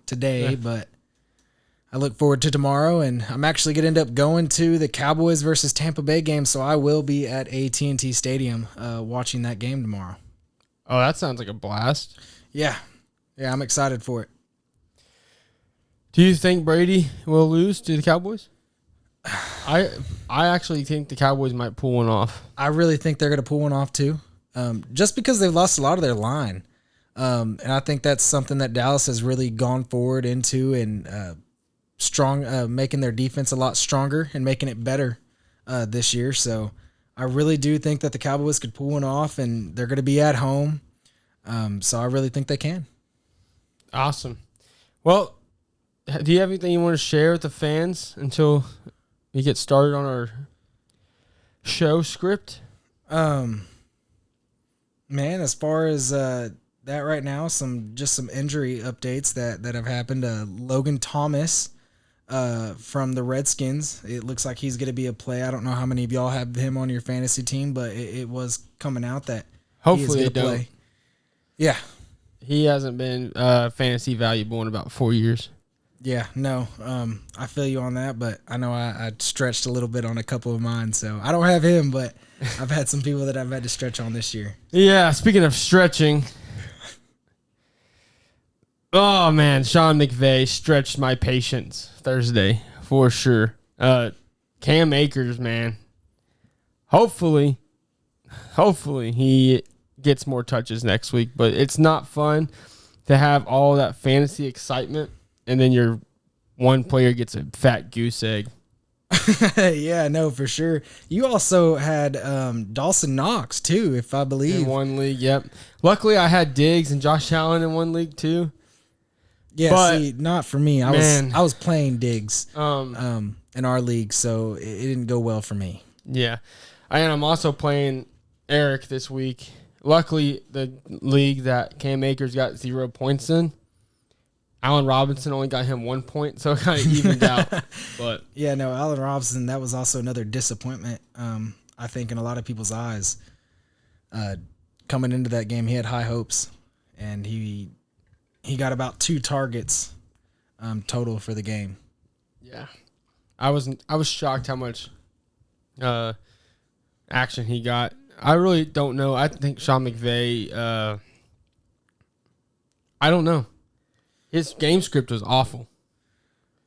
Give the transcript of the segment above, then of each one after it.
today, but I look forward to tomorrow, and I'm actually going to end up going to the Cowboys versus Tampa Bay game, so I will be at AT&T Stadium watching that game tomorrow. Oh, that sounds like a blast. Yeah, I'm excited for it. Do you think Brady will lose to the Cowboys? I actually think the Cowboys might pull one off. I really think they're going to pull one off too, just because they've lost a lot of their line. And I think that's something that Dallas has really gone forward into and making their defense a lot stronger and making it better this year. So I really do think that the Cowboys could pull one off, and they're going to be at home. So I really think they can. Awesome. Well, do you have anything you want to share with the fans until we get started on our show script? Man, as far as that right now, some injury updates that have happened. Logan Thomas from the Redskins, it looks like he's going to be a play. I don't know how many of y'all have him on your fantasy team, but it was coming out that Hopefully he is going to play. Yeah. He hasn't been fantasy valuable in about 4 years. Yeah, no, I feel you on that, but I know I stretched a little bit on a couple of mine, so I don't have him, but I've had some people that I've had to stretch on this year. Yeah, speaking of stretching, oh man, Sean McVay stretched my patience Thursday for sure. Cam Akers, man, hopefully he gets more touches next week, but it's not fun to have all that fantasy excitement and then your one player gets a fat goose egg. Yeah, no, for sure. You also had Dawson Knox too, if I believe. In one league, yep. Luckily, I had Diggs and Josh Allen in one league too. Yeah, but, see, not for me. I was playing Diggs in our league, so it didn't go well for me. Yeah, and I'm also playing Eric this week. Luckily, the league that Cam Akers got 0 points in, Allen Robinson only got him 1 point, so it kind of evened out. But yeah, no, Allen Robinson, that was also another disappointment, I think, in a lot of people's eyes. Coming into that game, he had high hopes, and he got about 2 targets total for the game. Yeah, I was shocked how much action he got. I really don't know. I think Sean McVay, I don't know. His game script was awful.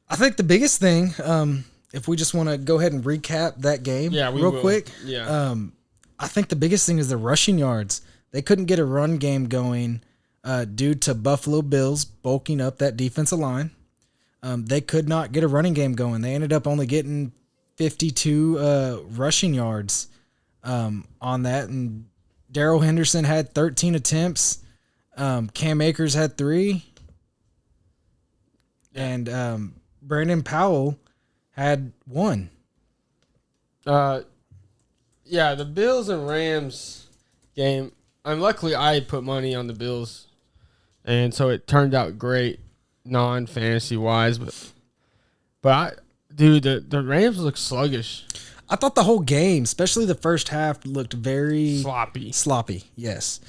I think the biggest thing, if we just want to go ahead and recap that game real quick. Yeah. I think the biggest thing is the rushing yards. They couldn't get a run game going due to Buffalo Bills bulking up that defensive line. They could not get a running game going. They ended up only getting 52 rushing yards on that. And Darrell Henderson had 13 attempts. Cam Akers had 3. And Brandon Powell had 1. Yeah, the Bills and Rams game. Luckily, I put money on the Bills, and so it turned out great, non-fantasy wise. But the Rams look sluggish. I thought the whole game, especially the first half, looked very sloppy. Yes.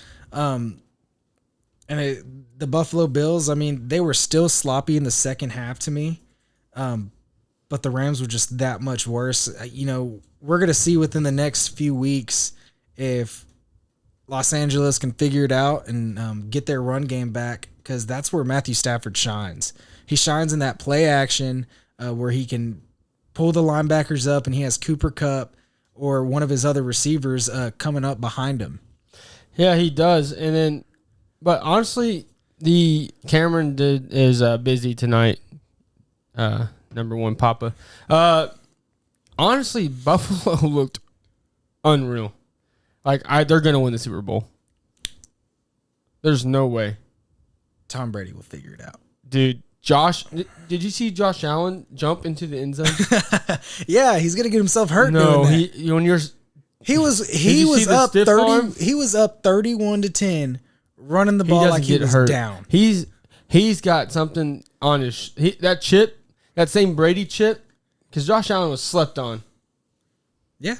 The Buffalo Bills, I mean, they were still sloppy in the second half to me, but the Rams were just that much worse. We're going to see within the next few weeks if Los Angeles can figure it out and get their run game back, because that's where Matthew Stafford shines. He shines in that play action where he can pull the linebackers up and he has Cooper Kupp or one of his other receivers coming up behind him. Yeah, he does. But honestly, the Cameron is busy tonight. Number one, Papa. Honestly, Buffalo looked unreal. Like they're gonna win the Super Bowl. There's no way. Tom Brady will figure it out, dude. Josh, did you see Josh Allen jump into the end zone? Yeah, he's gonna get himself hurt. No, doing that. He was up 30. Arm? He was up 31-10. Running the ball like he was hurt. Down. He's got something on his that same Brady chip, because Josh Allen was slept on. Yeah,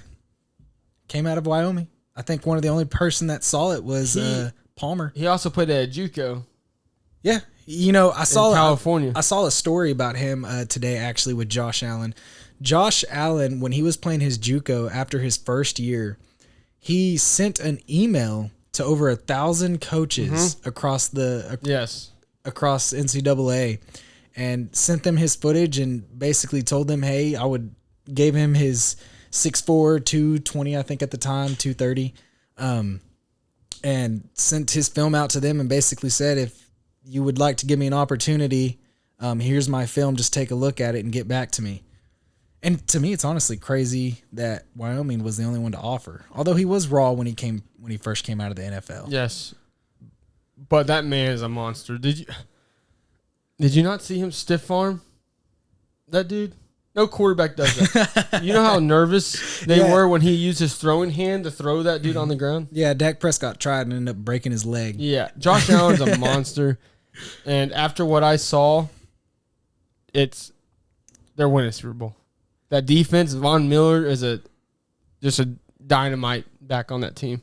came out of Wyoming. I think one of the only person that saw it was Palmer. He also played at JUCO. Yeah, I saw California. I saw a story about him today actually with Josh Allen. Josh Allen, when he was playing his JUCO after his first year, he sent an email to over 1,000 coaches across NCAA, and sent them his footage and basically told them, hey, gave him his 6'4", 220, I think at the time, 230, and sent his film out to them and basically said, if you would like to give me an opportunity, here's my film, just take a look at it and get back to me. And to me, it's honestly crazy that Wyoming was the only one to offer. Although he was raw when he first came out of the NFL. Yes. But that man is a monster. Did you not see him stiff arm that dude? No quarterback does that. You know how nervous they were when he used his throwing hand to throw that dude on the ground? Yeah, Dak Prescott tried and ended up breaking his leg. Yeah, Josh Allen's a monster. And after what I saw, they're winning Super Bowl. That defense, Von Miller is just a dynamite back on that team.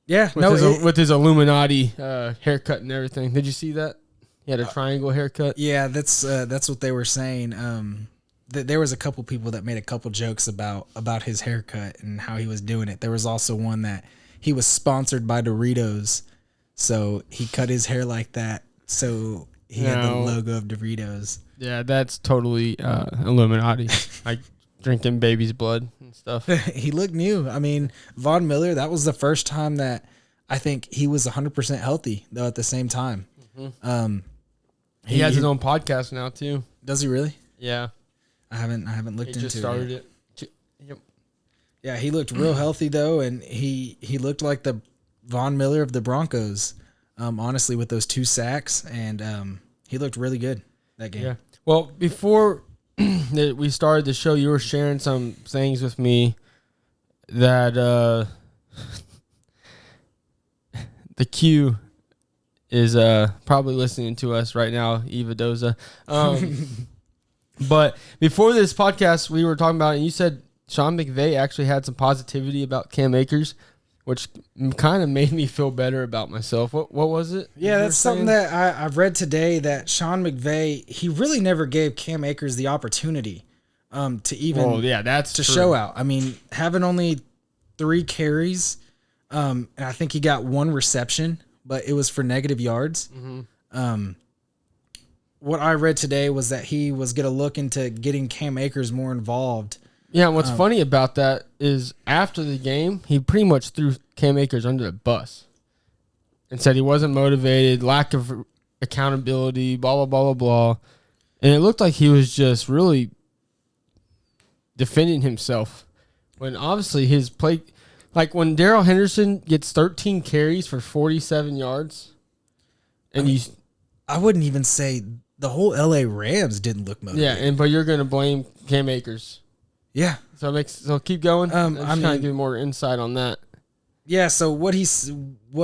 Yeah, with his Illuminati haircut and everything. Did you see that? He had a triangle haircut. Yeah, that's what they were saying. There was a couple people that made a couple jokes about his haircut and how he was doing it. There was also one that he was sponsored by Doritos, so he cut his hair like that. So he had the logo of Doritos. Yeah, that's totally Illuminati, like drinking baby's blood and stuff. He looked new. I mean, Von Miller, that was the first time that I think he was 100% healthy, though, at the same time. Mm-hmm. He has his own podcast now, too. Does he really? Yeah. I haven't looked into it. He just started it. Yep. Yeah, he looked real healthy, though, and he looked like the Von Miller of the Broncos, honestly, with those 2 sacks, and he looked really good that game. Yeah. Well, before we started the show, you were sharing some things with me that the Q is probably listening to us right now, Eva Doza. But before this podcast, we were talking about, and you said Sean McVay actually had some positivity about Cam Akers, which kind of made me feel better about myself. What was it? Yeah, that's something that I've read today, that Sean McVay, he really never gave Cam Akers the opportunity to even show out. I mean, having only 3 carries, and I think he got 1 reception, but it was for negative yards. Mm-hmm. What I read today was that he was going to look into getting Cam Akers more involved. Yeah, what's funny about that is after the game, he pretty much threw Cam Akers under the bus and said he wasn't motivated, lack of accountability, blah, blah, blah, blah, blah. And it looked like he was just really defending himself when obviously his play, like when Darrell Henderson gets 13 carries for 47 yards. And I wouldn't even say the whole LA Rams didn't look motivated. Yeah, but you're going to blame Cam Akers. Yeah. So keep going. I'm just trying to give more insight on that. Yeah, so what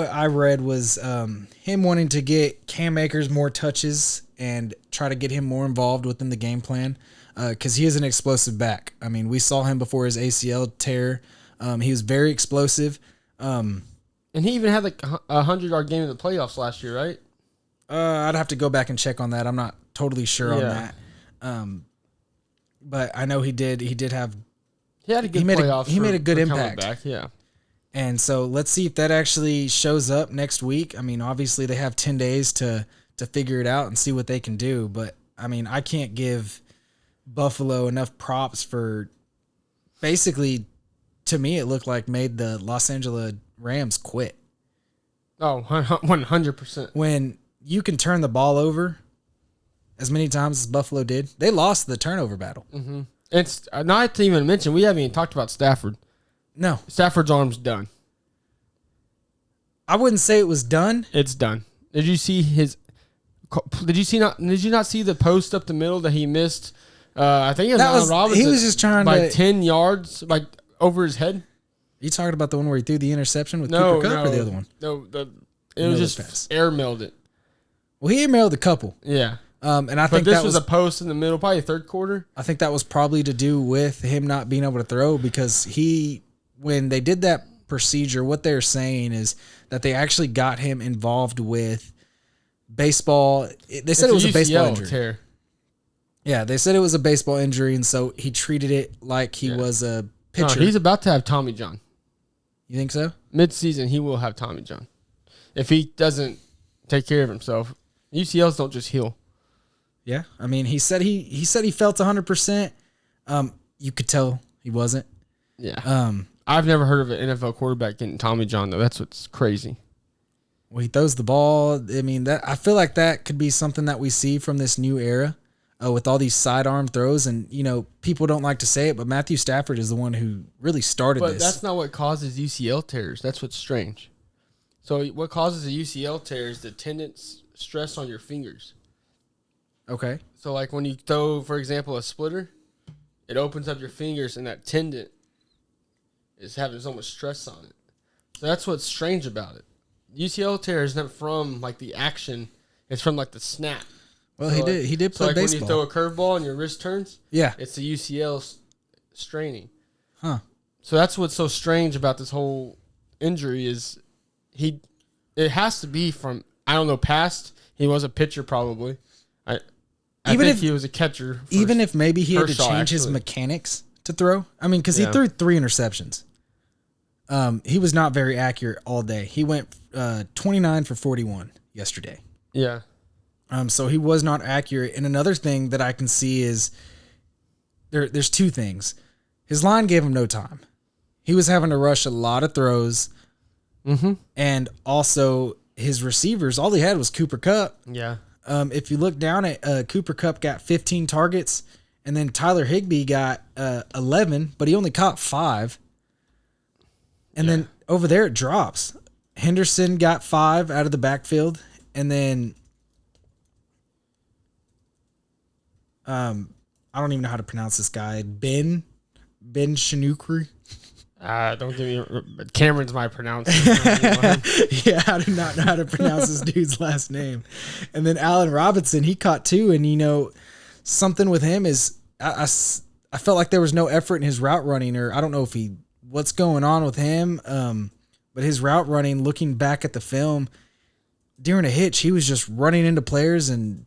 I read was him wanting to get Cam Akers more touches and try to get him more involved within the game plan because he is an explosive back. I mean, we saw him before his ACL tear. He was very explosive. And he even had like a 100-yard game in the playoffs last year, right? I'd have to go back and check on that. I'm not totally sure on that. But I know he did. He did have. He had a good playoff. He made a good impact. Back, yeah. And so let's see if that actually shows up next week. I mean, obviously they have 10 days to figure it out and see what they can do. But I mean, I can't give Buffalo enough props for basically, to me, it looked like made the Los Angeles Rams quit. Oh, 100%. When you can turn the ball over as many times as Buffalo did, they lost the turnover battle. Mm-hmm. It's not to even mention, we haven't even talked about Stafford. No. Stafford's arm's done. I wouldn't say it was done. It's done. Did you not see the post up the middle that he missed? I think it was Allen Robinson. He was just trying by 10 yards, like over his head. You talking about the one where he threw the interception with Cooper Kupp or the other one? No, it was just pass. Airmailed it. Well, he airmailed a couple. Yeah. And I think this was a post in the middle, probably third quarter. I think that was probably to do with him not being able to throw because when they did that procedure, what they're saying is that they actually got him involved with baseball. They said it was a baseball UCL injury. tear. Yeah, they said it was a baseball injury, and so he treated it like he was a No, pitcher. he's about to have Tommy John. You think so? Mid-season, he will have Tommy John. If he doesn't take care of himself. UCLs don't just heal. Yeah, I mean, he said he felt 100%. You could tell he wasn't. Yeah. I've never heard of an NFL quarterback getting Tommy John, though. That's what's crazy. Well, he throws the ball. I mean, that I feel like that could be something that we see from this new era with all these sidearm throws. And, you know, people don't like to say it, but Matthew Stafford is the one who really started But this. that's not what causes UCL tears. That's what's strange. So what causes a UCL tear is the tendon stress on your fingers. Okay. So, like, when you throw, for example, a splitter, it opens up your fingers, and that tendon is having so much stress on it. So that's what's strange about it. UCL tear is not from, like, the action. It's from, like, the snap. Well, So, he did play like baseball. when you throw a curveball and your wrist turns, Yeah. it's the UCL straining. Huh. So that's what's so strange about this whole injury is it has to be from, I don't know, past. He was a pitcher probably. I Even think if- he was a catcher. Even if maybe he had to Kershaw, change his actually. mechanics to throw. I mean, because he Yeah. threw 3 interceptions. He was not very accurate all day. He went 29 for 41 yesterday. Yeah. So he was not accurate. And another thing that I can see is there's 2 things. His line gave him no time. He was having to rush a lot of throws. Mm-hmm. And also his receivers, all he had was Cooper Kupp. Yeah. If you look down at Cooper Kupp got 15 targets, and then Tyler Higbee got 11, but he only caught 5. And then over there it drops. Henderson got 5 out of the backfield, and then I don't even know how to pronounce this guy. Ben Chanukri. Don't give me. Cameron's my pronouncer. Yeah, I do not know how to pronounce this dude's last name. And then Allen Robinson, he caught 2, and you know something with him is I felt like there was no effort in his route running, or I don't know what's going on with him. But his route running, looking back at the film during a hitch, he was just running into players and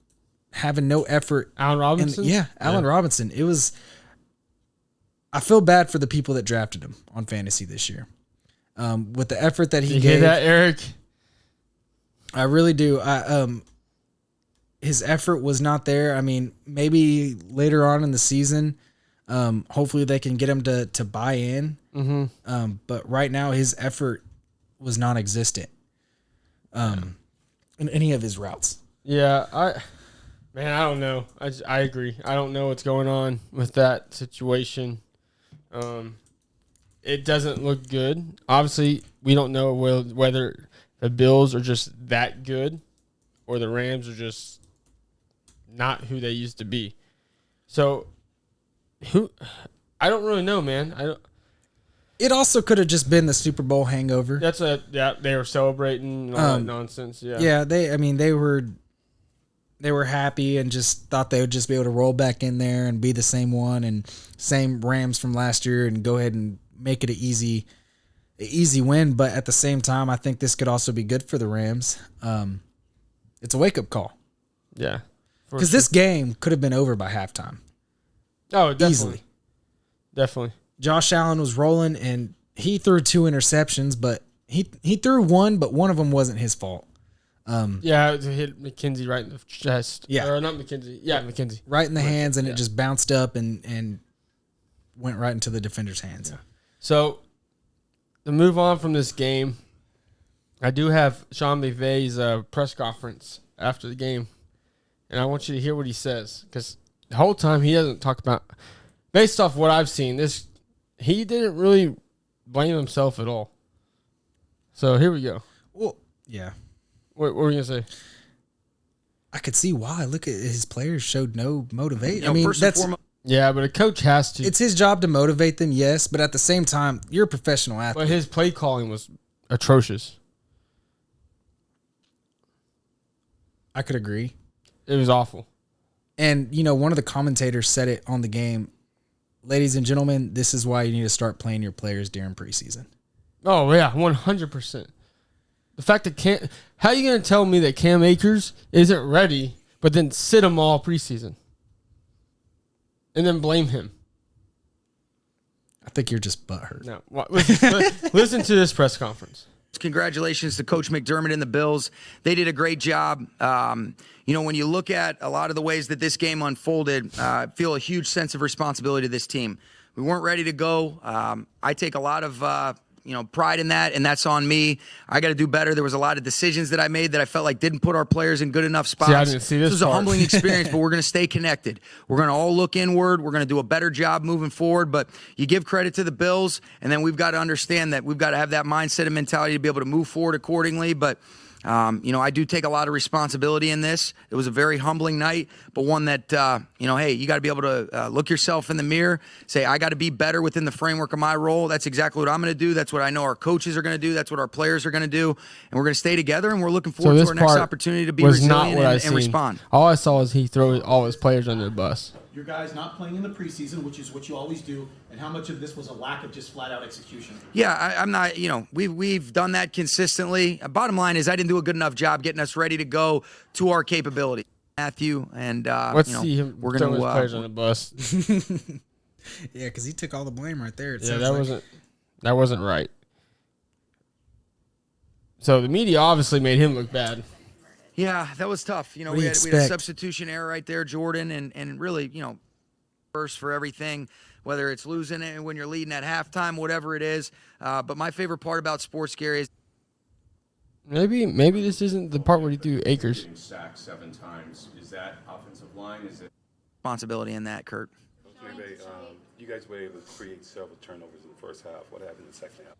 having no effort. Allen Robinson? And Allen Robinson. It was. I feel bad for the people that drafted him on fantasy this year. With the effort that he You gave. hear that, Eric? I really do. His effort was not there. I mean, maybe later on in the season, hopefully they can get him to buy in. Mm-hmm. But right now, his effort was non-existent in any of his routes. Yeah, I don't know. I agree. I don't know what's going on with that situation. It doesn't look good. Obviously, we don't know whether the Bills are just that good or the Rams are just not who they used to be. So, I don't really know, man. It also could have just been the Super Bowl hangover. They were celebrating and all that nonsense. Yeah. Yeah, they were happy and just thought they would just be able to roll back in there and be the same one and same Rams from last year and go ahead and make it an easy win. But at the same time, I think this could also be good for the Rams. It's a wake-up call. Yeah. Because this game could have been over by halftime. Oh, definitely. Easily. Definitely. Josh Allen was rolling, and he threw 2 interceptions, but he threw 1, but one of them wasn't his fault. Yeah, it hit McKenzie right in the chest. Yeah. Or not McKenzie. Yeah, McKenzie. Right in the hands, and yeah. it just bounced up and went right into the defender's hands. Yeah. So, to move on from this game, I do have Sean McVay's press conference after the game, and I want you to hear what he says, because the whole time he doesn't talk about, based off what I've seen, he didn't really blame himself at all. So, here we go. Well, yeah. What were you going to say? I could see why. Look at his players showed no motivation. You know, I mean, first and that's foremost, Yeah, but a coach has to. it's his job to motivate them, yes, but at the same time, you're a professional But athlete. his play calling was atrocious. I could agree. It was awful. And, you know, one of the commentators said it on the game. Ladies and gentlemen, this is why you need to start playing your players during preseason. Oh, yeah, 100%. The fact that how are you going to tell me that Cam Akers isn't ready, but then sit him all preseason and then blame him? I think you're just butthurt. No, listen to this press conference. Congratulations to Coach McDermott and the Bills. They did a great job. When you look at a lot of the ways that this game unfolded, I feel a huge sense of responsibility to this team. We weren't ready to go. I take a lot of pride in that, and that's on me. I got to do better. There was a lot of decisions that I made that I felt like didn't put our players in good enough spots. See, I didn't see this was a humbling experience, but we're going to stay connected. We're going to all look inward. We're going to do a better job moving forward, but you give credit to the Bills, and then we've got to understand that we've got to have that mindset and mentality to be able to move forward accordingly, but I do take a lot of responsibility in this. It was a very humbling night, but one that, hey, you got to be able to look yourself in the mirror, say, I got to be better within the framework of my role. That's exactly what I'm going to do. That's what I know our coaches are going to do. That's what our players are going to do. And we're going to stay together, and we're looking forward to our next opportunity to be resilient and respond. All I saw is he throw all his players under the bus. Your guys not playing in the preseason, which is what you always do, and how much of this was a lack of just flat-out execution? Yeah, I'm not, we've done that consistently. Bottom line is I didn't do a good enough job getting us ready to go to our capability. Matthew, and, let's see him we're going to players on the bus. Yeah, because he took all the blame right there. That wasn't right. So the media obviously made him look bad. Yeah, that was tough. We had a substitution error right there, Jordan, and really, first for everything, whether it's losing it when you're leading at halftime, whatever it is. But my favorite part about sports, Gary, is maybe this isn't the part where you do Akers. Sacked 7 times. Is that offensive line? Is it responsibility in that, Kurt? You guys were able to create several turnovers in the first half. What happened in the second half?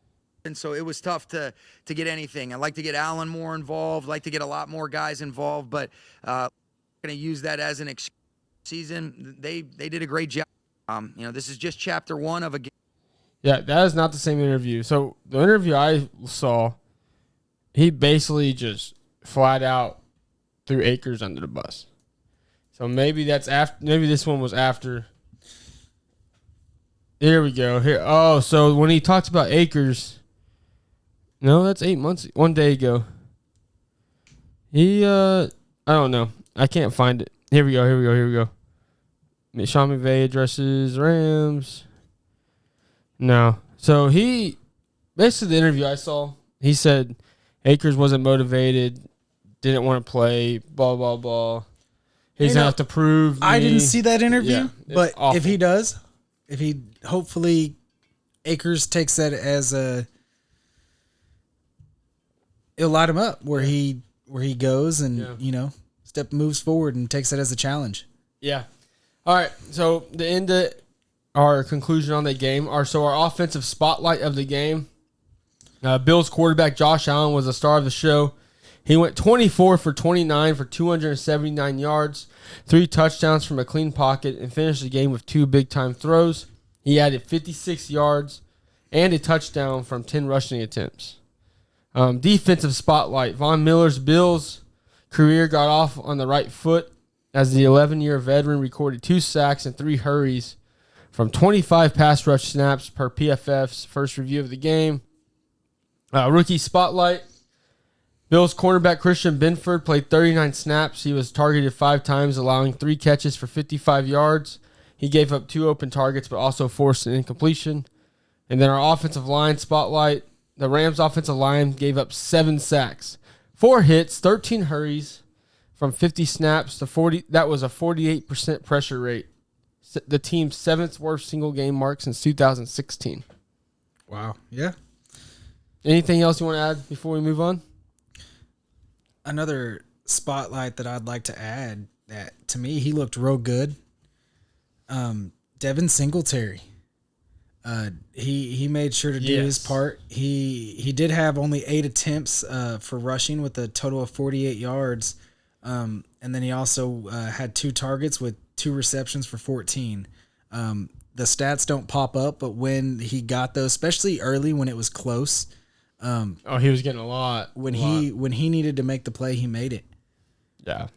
And so it was tough to get anything. I'd like to get Allen more involved, like to get a lot more guys involved, but going to use that as an excuse. Season. They did a great job. This is just chapter 1 of a game. Yeah, that is not the same interview. So the interview I saw, he basically just flat out threw Akers under the bus. So maybe that's after. Maybe this one was after. Here we go. Here. Oh, so when he talked about Akers. No, that's 8 months. 1 day ago. He, I don't know. I can't find it. Here we go. Sean McVay addresses Rams. No. So he, basically the interview I saw, he said Akers wasn't motivated, didn't want to play, blah, blah, blah. He's going to have to prove I didn't see that interview, but awful. if he does, hopefully Akers takes that as it'll light him up where he goes and moves forward and takes that as a challenge. Yeah. All right. So the end of our conclusion on the game our offensive spotlight of the game. Bills quarterback Josh Allen was the star of the show. He went 24 for 29 for 279 yards, 3 touchdowns from a clean pocket, and finished the game with 2 big-time throws. He added 56 yards and a touchdown from 10 rushing attempts. Defensive spotlight. Von Miller's Bills career got off on the right foot as the 11-year veteran recorded 2 sacks and 3 hurries from 25 pass rush snaps per PFF's first review of the game. Rookie spotlight. Bills cornerback Christian Benford played 39 snaps. He was targeted 5 times, allowing 3 catches for 55 yards. He gave up 2 open targets, but also forced an incompletion. And then our offensive line spotlight. The Rams offensive line gave up 7 sacks, 4 hits, 13 hurries from 50 snaps to 40. That was a 48% pressure rate. The team's 7th worst single game mark since 2016. Wow. Yeah. Anything else you want to add before we move on? Another spotlight that I'd like to add that to me, he looked real good. Devin Singletary. He made sure to do his part. He did have only 8 attempts for rushing with a total of 48 yards. And then he also had 2 targets with 2 receptions for 14. The stats don't pop up, but when he got those, especially early when it was close, he was getting a lot. When he needed to make the play, he made it. Yeah,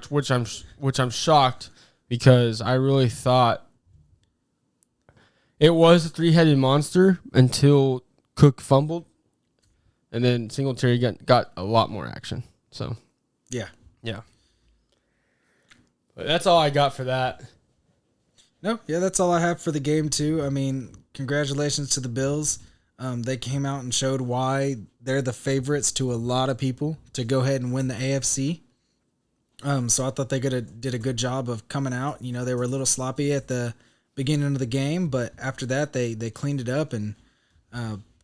which I'm shocked because I really thought it was a 3-headed monster until Cook fumbled, and then Singletary got a lot more action. So Yeah. yeah, but that's all I got for that. No, yeah, that's all I have for the game too. I mean, congratulations to the Bills. They came out and showed why they're the favorites to a lot of people to go ahead and win the AFC. So I thought they did a good job of coming out. You know, they were a little sloppy at the beginning of the game, but after that they cleaned it up and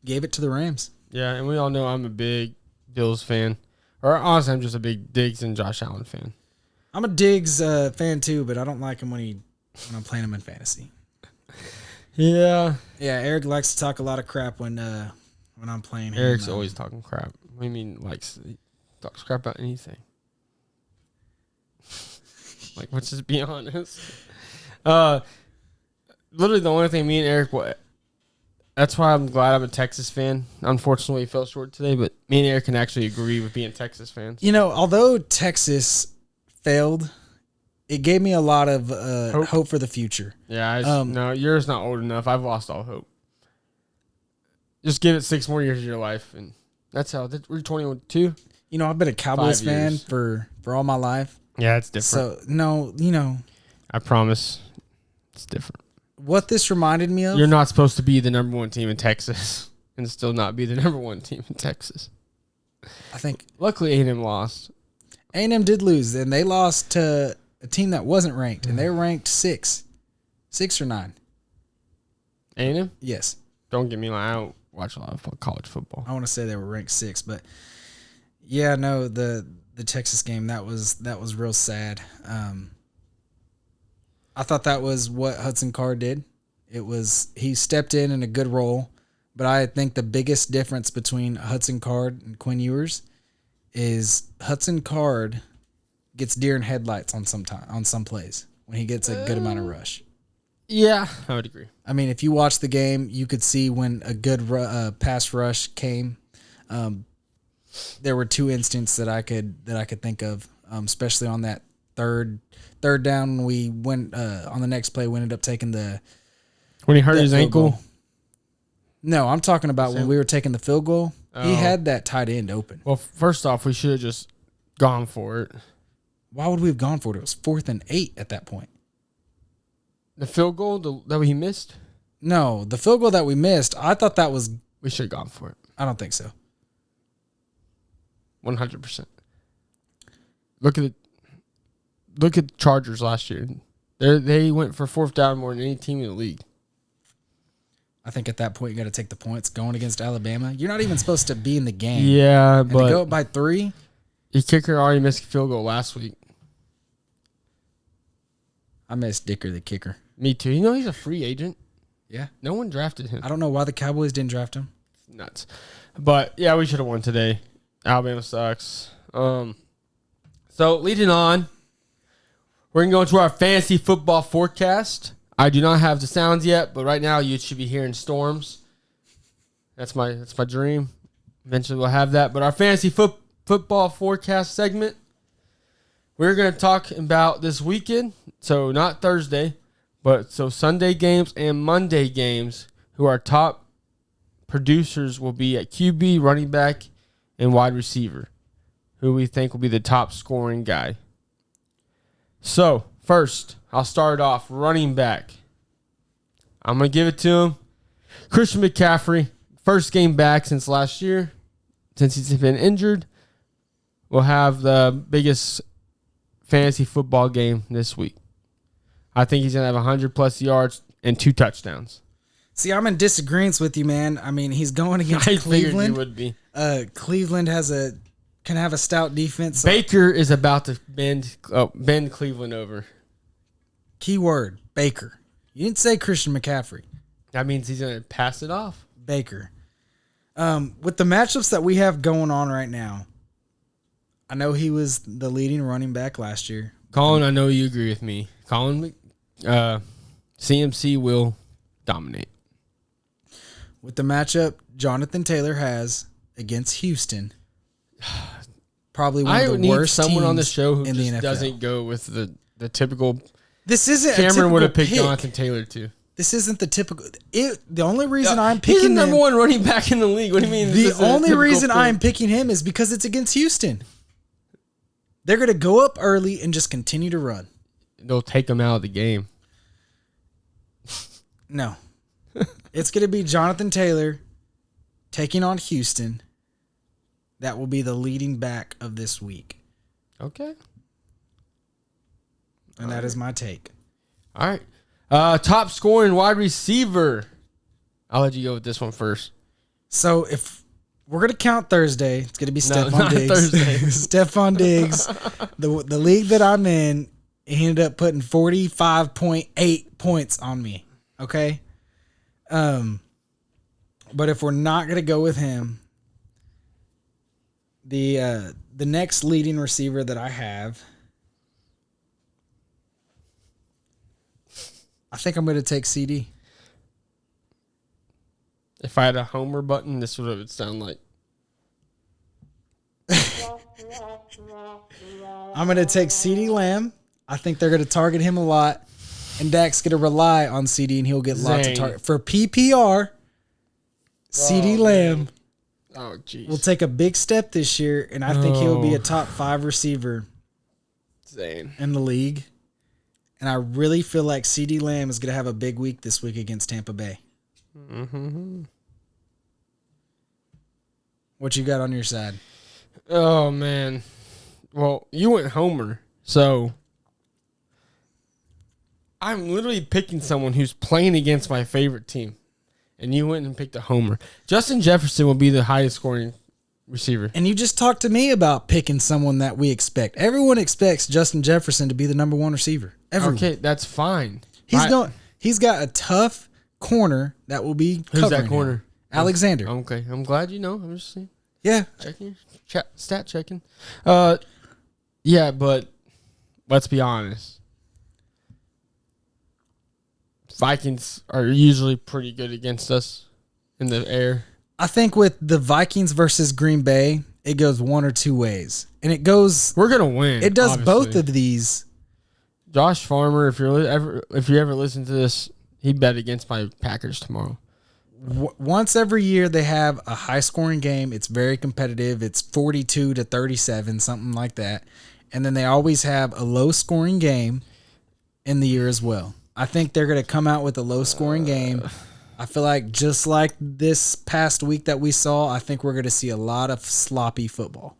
gave it to the Rams. Yeah, and we all know I'm a big Bills fan. Or honestly, I'm just a big Diggs and Josh Allen fan. I'm a Diggs fan too, but I don't like him when I'm playing him in fantasy. Yeah. Yeah, Eric likes to talk a lot of crap when I'm playing him. Eric's always talking crap. What do you mean, he talks crap about anything? Like, let's just be honest. Literally the only thing me and Eric, that's why I'm glad I'm a Texas fan. Unfortunately, it fell short today, but me and Eric can actually agree with being Texas fans. You know, although Texas failed, it gave me a lot of hope for the future. Yeah, no, yours not old enough. I've lost all hope. Just give it 6 more years of your life, and that's how. We're 22. You know, I've been a Cowboys 5 fan years. for all my life. Yeah, it's different. So, no, you know. I promise it's different. What this reminded me of. You're not supposed to be the number 1 team in Texas and still not be the number 1 team in Texas. I think. Luckily, A&M lost. A&M did lose, and they lost to a team that wasn't ranked, and they were ranked 6 or 9. A&M? Yes. Don't get me lying. I don't watch a lot of college football. I want to say they were ranked 6, but yeah, no, the Texas game, that was real sad. I thought that was what Hudson Card did. He stepped in a good role, but I think the biggest difference between Hudson Card and Quinn Ewers is Hudson Card gets deer in headlights on some plays when he gets a good amount of rush. Yeah, I would agree. I mean, if you watch the game, you could see when a good pass rush came. There were 2 instances that I could think of, especially on that third down when we went on the next play. We ended up taking when he hurt his field ankle. goal. No, I'm talking about when we were taking the field goal. He had that tight end open. Well, first off, we should have just gone for it. Why would we have gone for it? It was 4th and 8 at that point. The field goal that he missed? No, the field goal that we missed, I thought that was. We should have gone for it. I don't think so. 100%. Look at the Chargers last year. They went for 4th down more than any team in the league. I think at that point you got to take the points going against Alabama. You're not even supposed to be in the game. Yeah, and but to go up by 3. the kicker already missed a field goal last week. I miss Dicker, the kicker. Me too. You know he's a free agent. Yeah. No one drafted him. I don't know why the Cowboys didn't draft him. Nuts. But yeah, we should have won today. Alabama sucks. So leading on, we're gonna go into our fantasy football forecast. I do not have the sounds yet, but right now you should be hearing storms. That's my dream. Eventually we'll have that. But our fantasy football forecast segment, we're gonna talk about this weekend. So not Thursday, but so Sunday games and Monday games. Who our top producers will be at QB, running back, and wide receiver, who we think will be the top scoring guy. So, first, I'll start off running back. I'm going to give it to him. Christian McCaffrey, first game back since last year, since he's been injured, will have the biggest fantasy football game this week. I think he's going to have 100-plus yards and 2 touchdowns. See, I'm in disagreement with you, man. I mean, he's going against I figured Cleveland. you would be. Cleveland can have a stout defense. Baker is about to bend Cleveland over. Keyword, Baker. You didn't say Christian McCaffrey. That means he's going to pass it off. Baker. With the matchups that we have going on right now, I know he was the leading running back last year. Colin, I know you agree with me. Colin, CMC will dominate. With the matchup Jonathan Taylor has against Houston, probably one of the worst someone teams on the show who in the just NFL. doesn't go with the typical. This isn't. Cameron would have picked pick. Jonathan Taylor too. This isn't the typical. The only reason I'm He's the picking number him, one running back in the league. What do you mean? the this is a only typical reason pick? I'm picking him is because it's against Houston. They're going to go up early and just continue to run. They'll take him out of the game. No. It's going to be Jonathan Taylor taking on Houston. That will be the leading back of this week. Okay. And that is my take. All right. Top scoring wide receiver. I'll let you go with this one first. So if we're going to count Thursday, it's going to be Stephon not Diggs. Thursday. Stephon Diggs. The league that I'm in, he ended up putting 45.8 points on me. Okay? But if we're not going to go with him, the next leading receiver that I have, I think I'm going to take CD. If I had a homer button, this is what it would sound like. I'm going to take CD Lamb. I think they're going to target him a lot. And Dak's going to rely on CD, and he'll get lots of Zane. target. For PPR, CD Lamb Oh, jeez. will take a big step this year, and I think he'll be a top 5 receiver Zane. in the league. And I really feel like CD Lamb is going to have a big week this week against Tampa Bay. Mm-hmm. What you got on your side? Oh, man. Well, you went homer, so I'm literally picking someone who's playing against my favorite team, and you went and picked a homer. Justin Jefferson will be the highest scoring receiver. And you just talked to me about picking someone that we expect. Everyone expects Justin Jefferson to be the number 1 receiver. Everyone. Okay, that's fine. He's got a tough corner that will be Who's covering that corner? him. Alexander. Okay, I'm glad you know. I'm just saying. Yeah. Checking, stat checking. Yeah, but let's be honest. Vikings are usually pretty good against us in the air. I think with the Vikings versus Green Bay, it goes one or two ways. And it goes We're gonna win. it does obviously. both of these. Josh Farmer, if you ever listen to this, he bet against my Packers tomorrow. Once every year they have a high scoring game. It's very competitive. It's 42-37, something like that. And then they always have a low scoring game in the year as well. I think they're going to come out with a low scoring game. I feel like just like this past week that we saw, I think we're going to see a lot of sloppy football.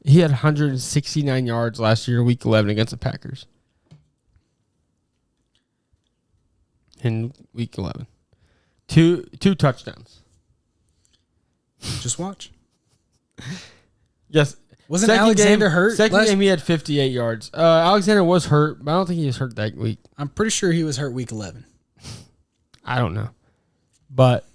He had 169 yards last year in Week 11 against the Packers. In Week 11, two touchdowns. Just watch. Yes, Wasn't second Alexander game, hurt? Second last- game he had 58 yards. Alexander was hurt, but I don't think he was hurt that week. I'm pretty sure he was hurt week 11. I don't know, but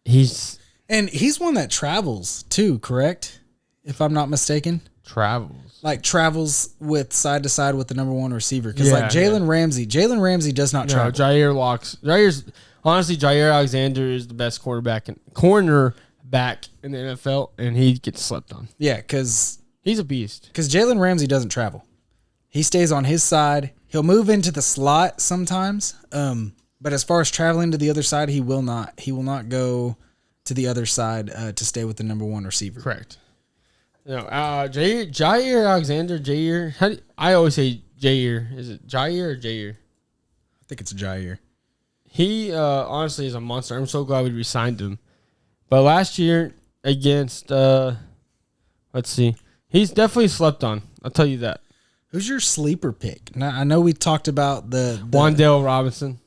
he's And he's one that travels too, correct? If I'm not mistaken. travels. Like travels with side to side with the number 1 receiver. Because Yeah, like Jalen Ramsey does not No, travel. Jair Alexander is the best cornerback in the NFL, and he gets slept on. Yeah, because He's a beast. Jalen Ramsey doesn't travel. He stays on his side. He'll move into the slot sometimes. But as far as traveling to the other side, he will not. He will not go to the other side to stay with the number 1 receiver. Correct. No, Jair Alexander. I always say Jair. Is it Jair or Jair? I think it's Jair. He honestly is a monster. I'm so glad we re-signed him. But last year against, let's see, he's definitely slept on. I'll tell you that. Who's your sleeper pick? Now I know we talked about the Wan'Dale Robinson.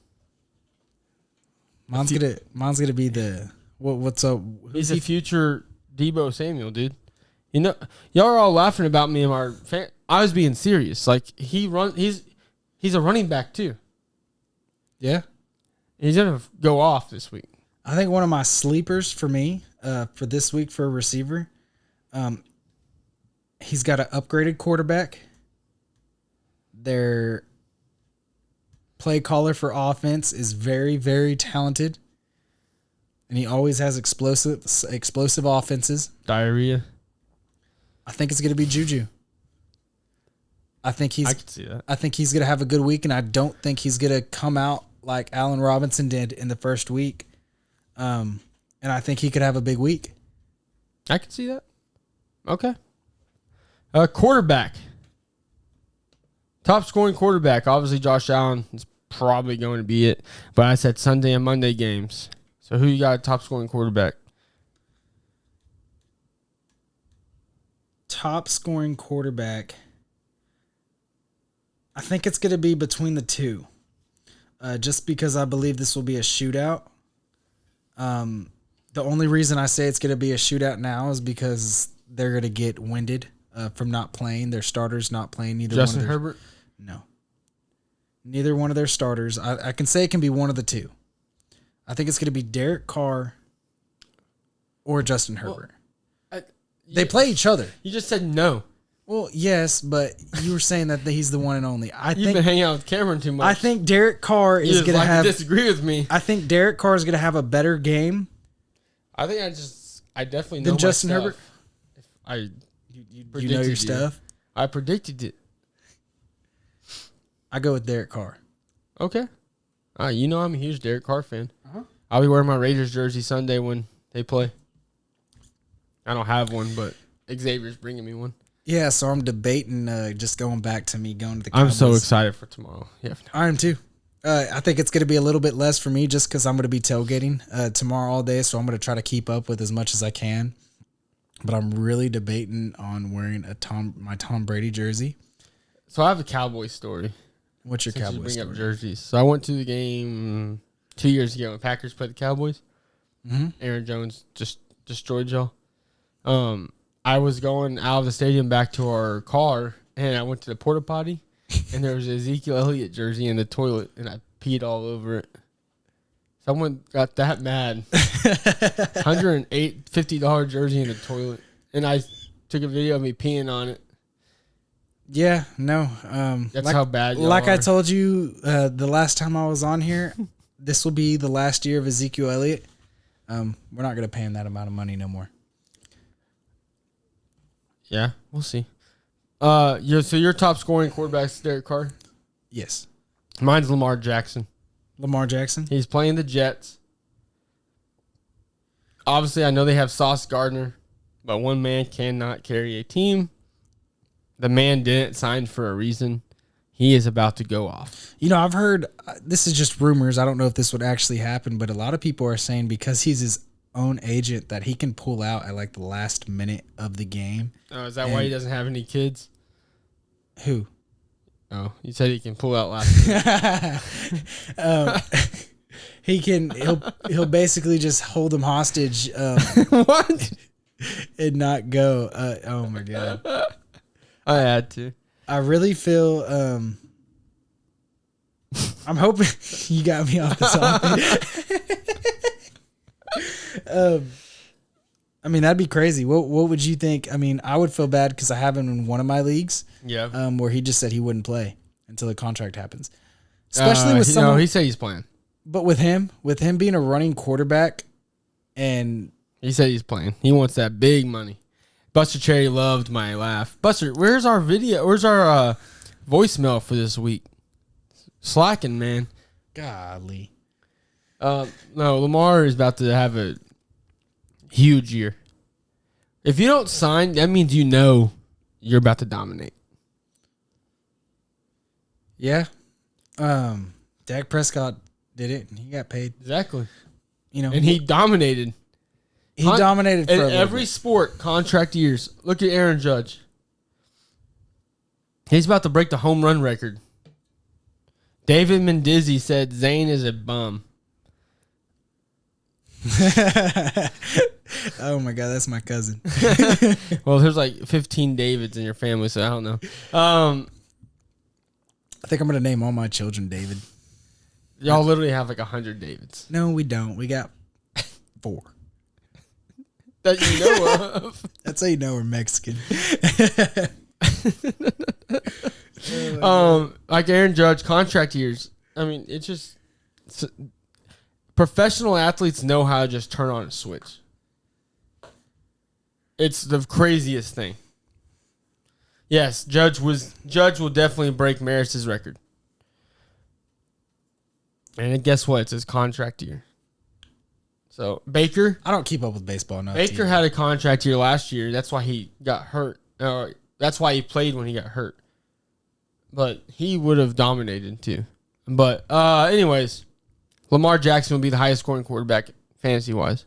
Mine's gonna be the what's up? He's a future Debo Samuel, dude. You know, y'all are all laughing about me and our fan. I was being serious. Like he's a running back too. Yeah. He's gonna go off this week. I think one of my sleepers for me for this week for a receiver, he's got an upgraded quarterback. Their play caller for offense is very, very talented, and he always has explosive offenses. Diarrhea. I think it's going to be Juju. I think I could see that. I think he's gonna have a good week, and I don't think he's gonna come out like Allen Robinson did in the first week. And I think he could have a big week. I could see that. Okay. Quarterback. Top scoring quarterback. Obviously, Josh Allen is probably going to be it. But I said Sunday and Monday games. So who you got top scoring quarterback? Top scoring quarterback. I think it's going to be between the two. Just because I believe this will be a shootout. The only reason I say it's going to be a shootout now is because they're going to get winded from not playing. Their starters not playing. Justin Herbert? No. Neither one of their starters. I can say it can be one of the two. I think it's going to be Derek Carr or Justin Herbert. They play each other. You just said no. Well, yes, but you were saying that he's the one and only. You've been hanging out with Cameron too much. I think Derek Carr is going to have. Disagree with me. I think Derek Carr is going to have a better game. I think I definitely know than Justin my Herbert. Stuff. You know your stuff. I predicted it. I go with Derek Carr. Okay. You know I'm a huge Derek Carr fan. I'll be wearing my Raiders jersey Sunday when they play. I don't have one, but Xavier's bringing me one. Yeah, so I'm debating just going back to me going to the Cowboys. I'm so excited for tomorrow. Yeah, I am too. I think it's going to be a little bit less for me just because I'm going to be tailgating tomorrow all day, so I'm going to try to keep up with as much as I can. But I'm really debating on wearing my Tom Brady jersey. So I have a Cowboy story. What's your Cowboy bring story? Up jerseys. So I went to the game 2 years ago when Packers played the Cowboys. Mm-hmm. Aaron Jones just destroyed y'all. I was going out of the stadium back to our car, and I went to the porta potty, and there was an Ezekiel Elliott jersey in the toilet, and I peed all over it. Someone got that mad. $150 jersey in the toilet, and I took a video of me peeing on it. Yeah, no. That's how bad y'all Like I are. told you the last time I was on here, this will be the last year of Ezekiel Elliott. We're not going to pay him that amount of money no more. Yeah, we'll see. So your top scoring quarterback's Derek Carr? Yes. Mine's Lamar Jackson. Lamar Jackson? He's playing the Jets. Obviously, I know they have Sauce Gardner, but one man cannot carry a team. The man didn't sign for a reason. He is about to go off. You know, I've heard, this is just rumors. I don't know if this would actually happen, but a lot of people are saying because he's his own agent that he can pull out at like the last minute of the game. Oh, is that why he doesn't have any kids? Who? Oh, you said he can pull out last minute. He'll basically just hold them hostage What? and not go. Oh my God. I had to. I really feel I'm hoping you got me off the topic. I mean, that'd be crazy. What would you think? I mean, I would feel bad because I have him in one of my leagues. Yeah. Where he just said he wouldn't play until the contract happens. Especially with someone. No, he said he's playing. But with him being a running quarterback, and He said he's playing. He wants that big money. Buster Cherry loved my laugh. Buster, where's our video? Where's our voicemail for this week? Slacking, man. golly, No, Lamar is about to have a huge year. If you don't sign, that means you know you're about to dominate. yeah. Dak Prescott did it, and he got paid. Exactly. You know, And he dominated. he dominated for in a little every bit. sport, contract years. Look at Aaron Judge. He's about to break the home run record. David Mendizzi said Zane is a bum. Oh my God, that's my cousin. Well, there's like 15 Davids in your family, so I don't know. I think I'm gonna name all my children David. Y'all literally have like 100 Davids No, we don't. We got 4. that you know of. That's how you know we're Mexican. Like Aaron Judge, contract years. I mean, professional athletes know how to just turn on a switch. It's the craziest thing. Yes, Judge will definitely break Maris's record. And guess what? It's his contract year. So Baker I don't keep up with baseball enough. Baker had a contract year last year. That's why he got hurt. That's why he played when he got hurt. But he would have dominated too. But anyways, Lamar Jackson will be the highest scoring quarterback fantasy wise.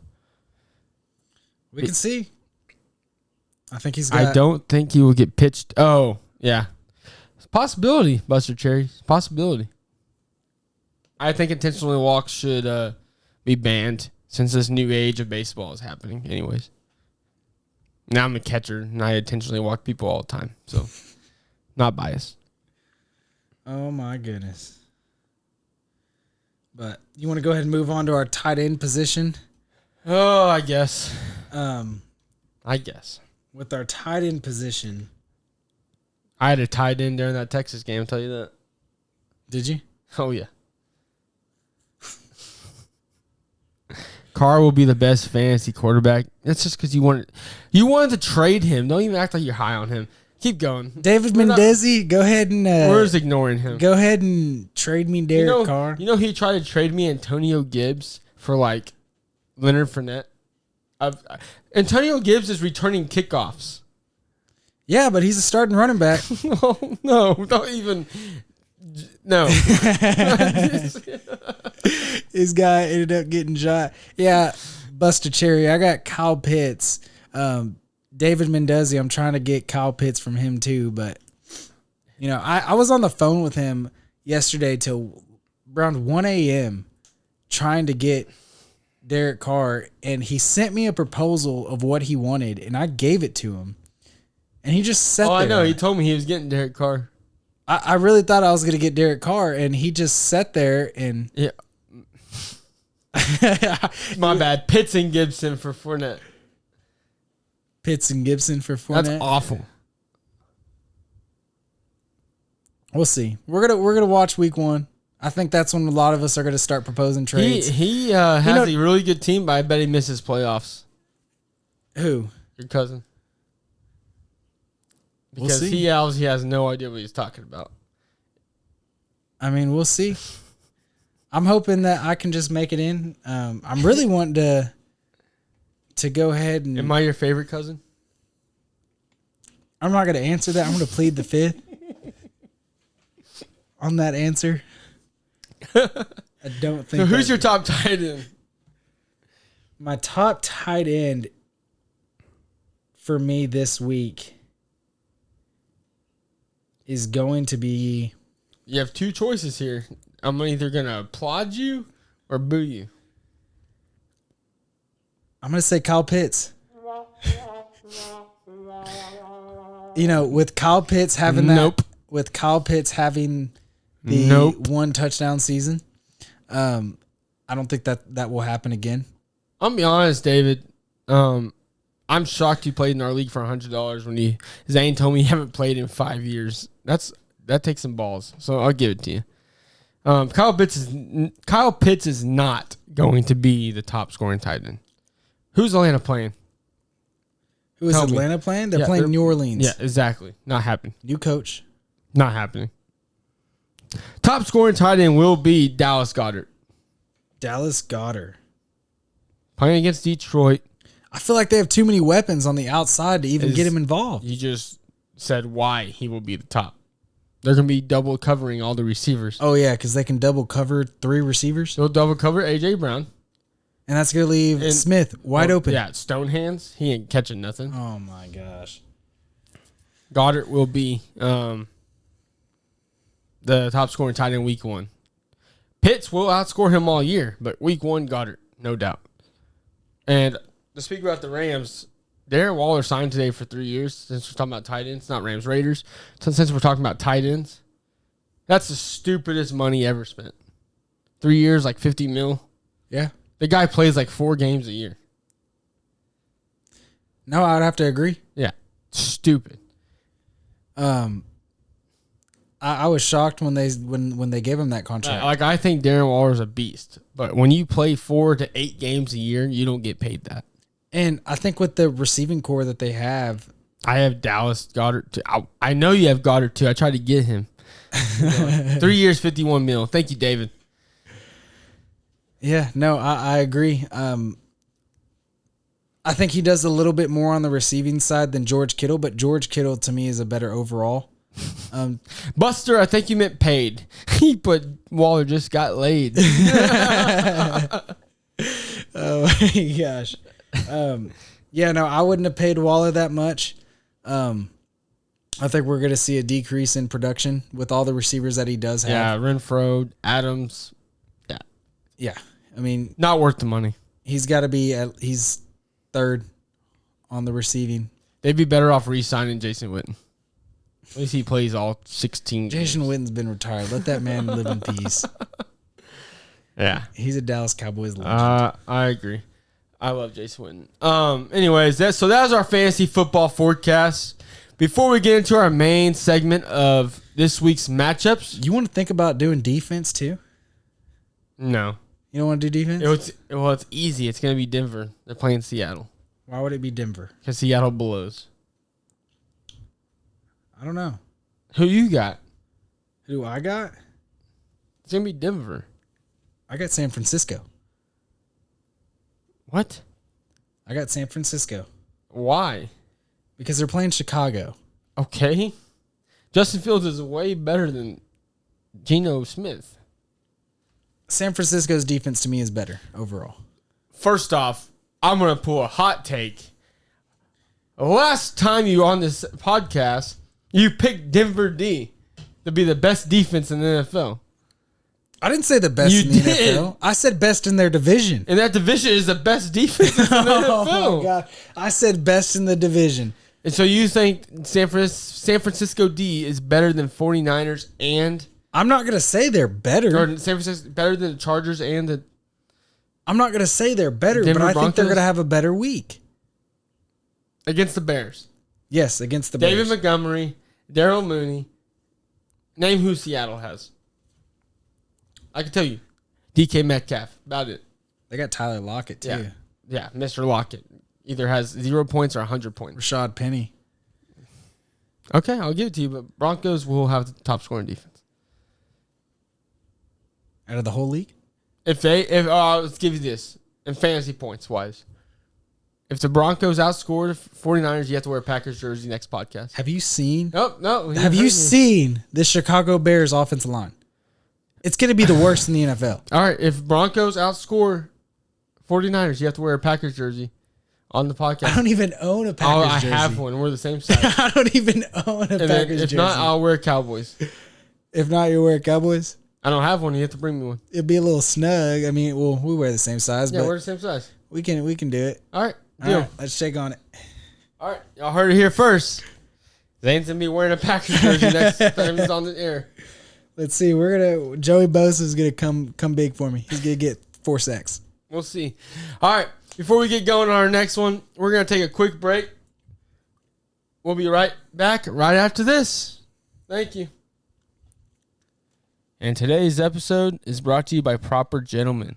We can see. I think he's got. I don't think he will get pitched. Oh, yeah. It's a possibility, Buster Cherry. It's a possibility. I think intentional walks should be banned since this new age of baseball is happening anyways. Now I'm a catcher, and I intentionally walk people all the time. So, not biased. Oh, my goodness. But you want to go ahead and move on to our tight end position? Oh, I guess. With our tight end position. I had a tight end during that Texas game, I'll tell you that. Did you? Oh, yeah. Carr will be the best fantasy quarterback. That's just because you wanted to trade him. Don't even act like you're high on him. Keep going. David Mendezi, go ahead and We're just ignoring him. Go ahead and trade me Derek Carr. You know he tried to trade me Antonio Gibbs for like Leonard Fournette. Antonio Gibbs is returning kickoffs. Yeah, but he's a starting running back. No, don't even. No. His guy ended up getting shot. Yeah, Buster Cherry. I got Kyle Pitts. David Mendezi, I'm trying to get Kyle Pitts from him too, but I was on the phone with him yesterday till around 1 a.m. trying to get Derek Carr, and he sent me a proposal of what he wanted, and I gave it to him. And he just sat there. I know. He told me he was getting Derek Carr. I really thought I was going to get Derek Carr, and he just sat there and... Yeah. My bad. Pitts and Gibson for Fournette. Pitts and Gibson for Fournette. That's awful. We'll see. We're gonna watch week 1. I think that's when a lot of us are gonna start proposing trades. He has a really good team, but I bet he misses playoffs. Who? Your cousin. Because he has no idea what he's talking about. I mean, we'll see. I'm hoping that I can just make it in. I'm really wanting to go ahead and... Am I your favorite cousin? I'm not going to answer that. I'm going to plead the fifth on that answer. I don't think... So who's your top tight end? My top tight end for me this week is going to be... You have two choices here. I'm either going to applaud you or boo you. I'm going to say Kyle Pitts. With Kyle Pitts having that... Nope. With Kyle Pitts having the one touchdown season, I don't think that will happen again. I'll be honest, David. I'm shocked you played in our league for $100 when Zane told me you haven't played in 5 years. That takes some balls. So I'll give it to you. Kyle Pitts is not going to be the top scoring tight end. Who's Atlanta playing? Who is Atlanta playing? They're playing New Orleans. Yeah, exactly. Not happening. New coach. Not happening. Top scoring tight end will be Dallas Goedert. Dallas Goedert. Playing against Detroit. I feel like they have too many weapons on the outside to even get him involved. You just said why he will be the top. They're going to be double covering all the receivers. Oh, yeah, because they can double cover 3 receivers. They'll double cover A.J. Brown. And that's going to leave Smith wide open. Yeah, stone hands. He ain't catching nothing. Oh, my gosh. Goddard will be the top scoring tight end week 1. Pitts will outscore him all year, but week 1, Goddard, no doubt. And to speak about the Rams, Darren Waller signed today for 3 years. Since we're talking about tight ends, not Rams, Raiders. So since we're talking about tight ends, that's the stupidest money ever spent. 3 years, like $50 million. Yeah. The guy plays like 4 games a year. No, I would have to agree. Yeah, stupid. I was shocked when they gave him that contract. Like I think Darren Waller is a beast, but when you play 4 to 8 games a year, you don't get paid that. And I think with the receiving core that they have, I have Dallas Goddard too. I know you have Goddard too. I tried to get him. 3 years, $51 million. Thank you, David. Yeah, no, I agree. I think he does a little bit more on the receiving side than George Kittle, but George Kittle to me is a better overall. Buster, I think you meant paid. He put Waller just got laid. Oh my gosh. Yeah, no, I wouldn't have paid Waller that much. I think we're going to see a decrease in production with all the receivers that he does have. Yeah, Renfro, Adams. Yeah. Yeah. I mean, Not worth the money. he's got to be he's third on the receiving. They'd be better off re-signing Jason Witten. At least he plays all 16 Jason games. Witten's been retired. Let that man live in peace. Yeah. He's a Dallas Cowboys legend. I agree. I love Jason Witten. Anyways, that was our fantasy football forecast. Before we get into our main segment of this week's matchups, You want to think about doing defense too? no. You don't want to do defense? It's easy. It's going to be Denver. They're playing Seattle Why would it be Denver? because Seattle blows. I don't know. Who you got? Who do I got? It's going to be Denver. I got San Francisco. What? I got San Francisco Why? because they're playing Chicago. Okay. Justin Fields is way better than Geno Smith. San Francisco's defense to me is better overall. First off, I'm going to pull a hot take. Last time you were on this podcast, you picked Denver D to be the best defense in the NFL. I didn't say the best You in the did. NFL. I said best in their division. And that division is the best defense in the Oh NFL. my god! I said best in the division. And so you think San Francisco D is better than 49ers and I'm not gonna say they're better. or San Francisco better than the Chargers and the I'm not gonna say they're better, Denver but I think they're Broncos? gonna have a better week. against the Bears? Yes, against the David Bears. Montgomery, Daryl Mooney. Name who Seattle has. I can tell you. DK Metcalf. About it. They got Tyler Lockett too. Yeah. Yeah, Mr. Lockett. Either has 0 points or 100 points. Rashad Penny. Okay, I'll give it to you, but Broncos will have the top scoring defense. Out of the whole league? If let's give you this. In fantasy points wise. If the Broncos outscored 49ers, you have to wear a Packers jersey next podcast. Have you seen? No. Have you seen the Chicago Bears offensive line? It's going to be the worst in the NFL. All right, if Broncos outscore 49ers, you have to wear a Packers jersey on the podcast. I don't even own a Packers I jersey. have one. We're the same size. I don't even own a And then Packers if jersey. not, I'll wear Cowboys. If not, you wear Cowboys. I don't have one. You have to bring me one. It'd be a little snug. I mean, well, we wear the same size, Yeah, but we're the same size. we can do it. All right, All deal. right, let's shake on it. All right, y'all heard it here first. Zane's gonna be wearing a Packers jersey next time he's on the air. Let's see. Joey Bosa is gonna come big for me. He's gonna get 4 sacks. We'll see. All right, before we get going on our next one, we're gonna take a quick break. We'll be right back right after this. Thank you. And today's episode is brought to you by Proper Gentleman.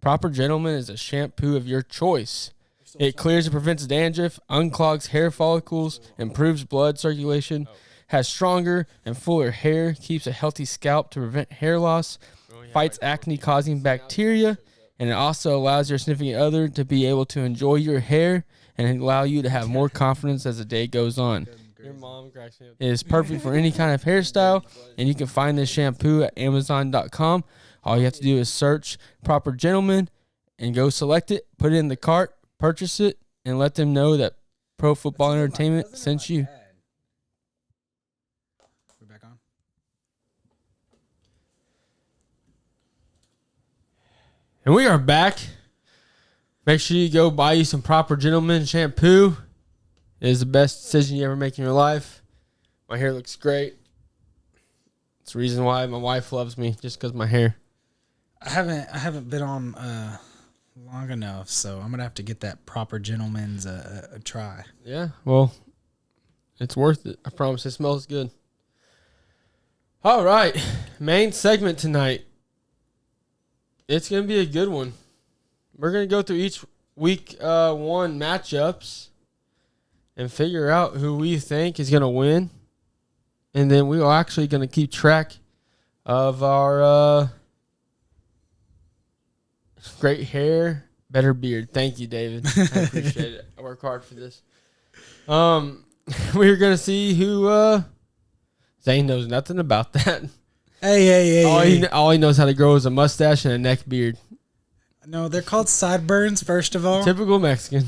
Proper Gentleman is a shampoo of your choice. It clears and prevents dandruff, unclogs hair follicles, improves blood circulation, has stronger and fuller hair, keeps a healthy scalp to prevent hair loss, fights acne-causing bacteria, and it also allows your significant other to be able to enjoy your hair and allow you to have more confidence as the day goes on. Your mom cracks me up. It is perfect for any kind of hairstyle, and you can find this shampoo at Amazon.com. All you have to do is search Proper Gentleman and go select it, put it in the cart, purchase it, and let them know that Pro Football Entertainment sent you. We're back on. And we are back. Make sure you go buy you some Proper Gentleman shampoo. It is the best decision you ever make in your life. My hair looks great. It's the reason why my wife loves me, just because of my hair. I haven't been on long enough, so I'm gonna have to get that Proper Gentleman's a try. Yeah, well, it's worth it. I promise. It smells good. All right, main segment tonight. It's going to be a good one. We're going to go through each week one matchups. and figure out who we think is going to win. And then we are actually going to keep track of our great hair, better beard. Thank you, David. I appreciate it. I work hard for this. We're going to see who Zane knows nothing about that. Hey. All he knows how to grow is a mustache and a neck beard. No, they're called sideburns, first of all. Typical Mexican.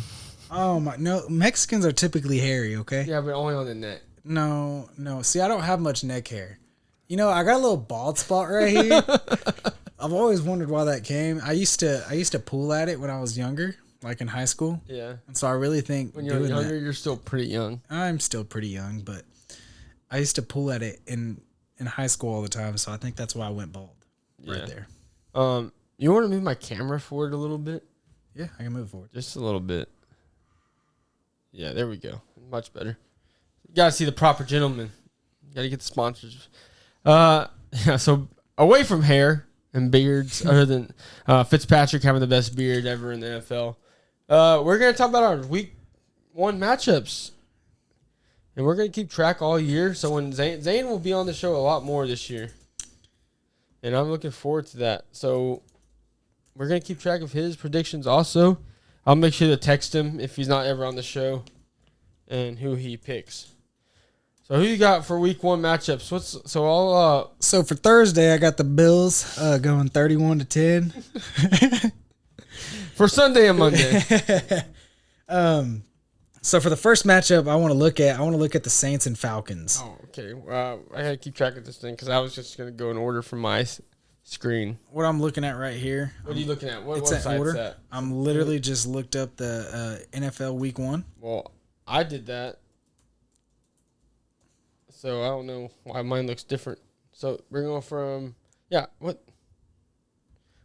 Oh, my. No, Mexicans are typically hairy, okay? Yeah, but only on the neck. No. See, I don't have much neck hair. You know, I got a little bald spot right here. I've always wondered why that came. I used to pull at it when I was younger, like in high school. Yeah. And so I really think When you're younger, you're still pretty young. I'm still pretty young, but I used to pull at it in high school all the time, so I think that's why I went bald right there. You want to move my camera forward a little bit? Yeah, I can move forward. Just a little bit. Yeah, there we go. Much better. You gotta see the proper gentleman. You gotta get the sponsors. Yeah, so away from hair and beards, other than Fitzpatrick having the best beard ever in the NFL, we're gonna talk about our week 1 matchups. And we're going to keep track all year. So when Zane will be on the show a lot more this year. And I'm looking forward to that. So we're going to keep track of his predictions also. I'll make sure to text him if he's not ever on the show and who he picks. So who you got for week 1 matchups? So for Thursday, I got the Bills going 31-10. For Sunday and Monday. So for the first matchup, I want to look at the Saints and Falcons. Oh, okay. I had to keep track of this thing because I was just going to go in order from my screen. What I'm looking at right here. What are you looking at? What It's in website's order. that? I'm literally just looked up the NFL Week 1. Well, I did that. So I don't know why mine looks different. So we're going from, what?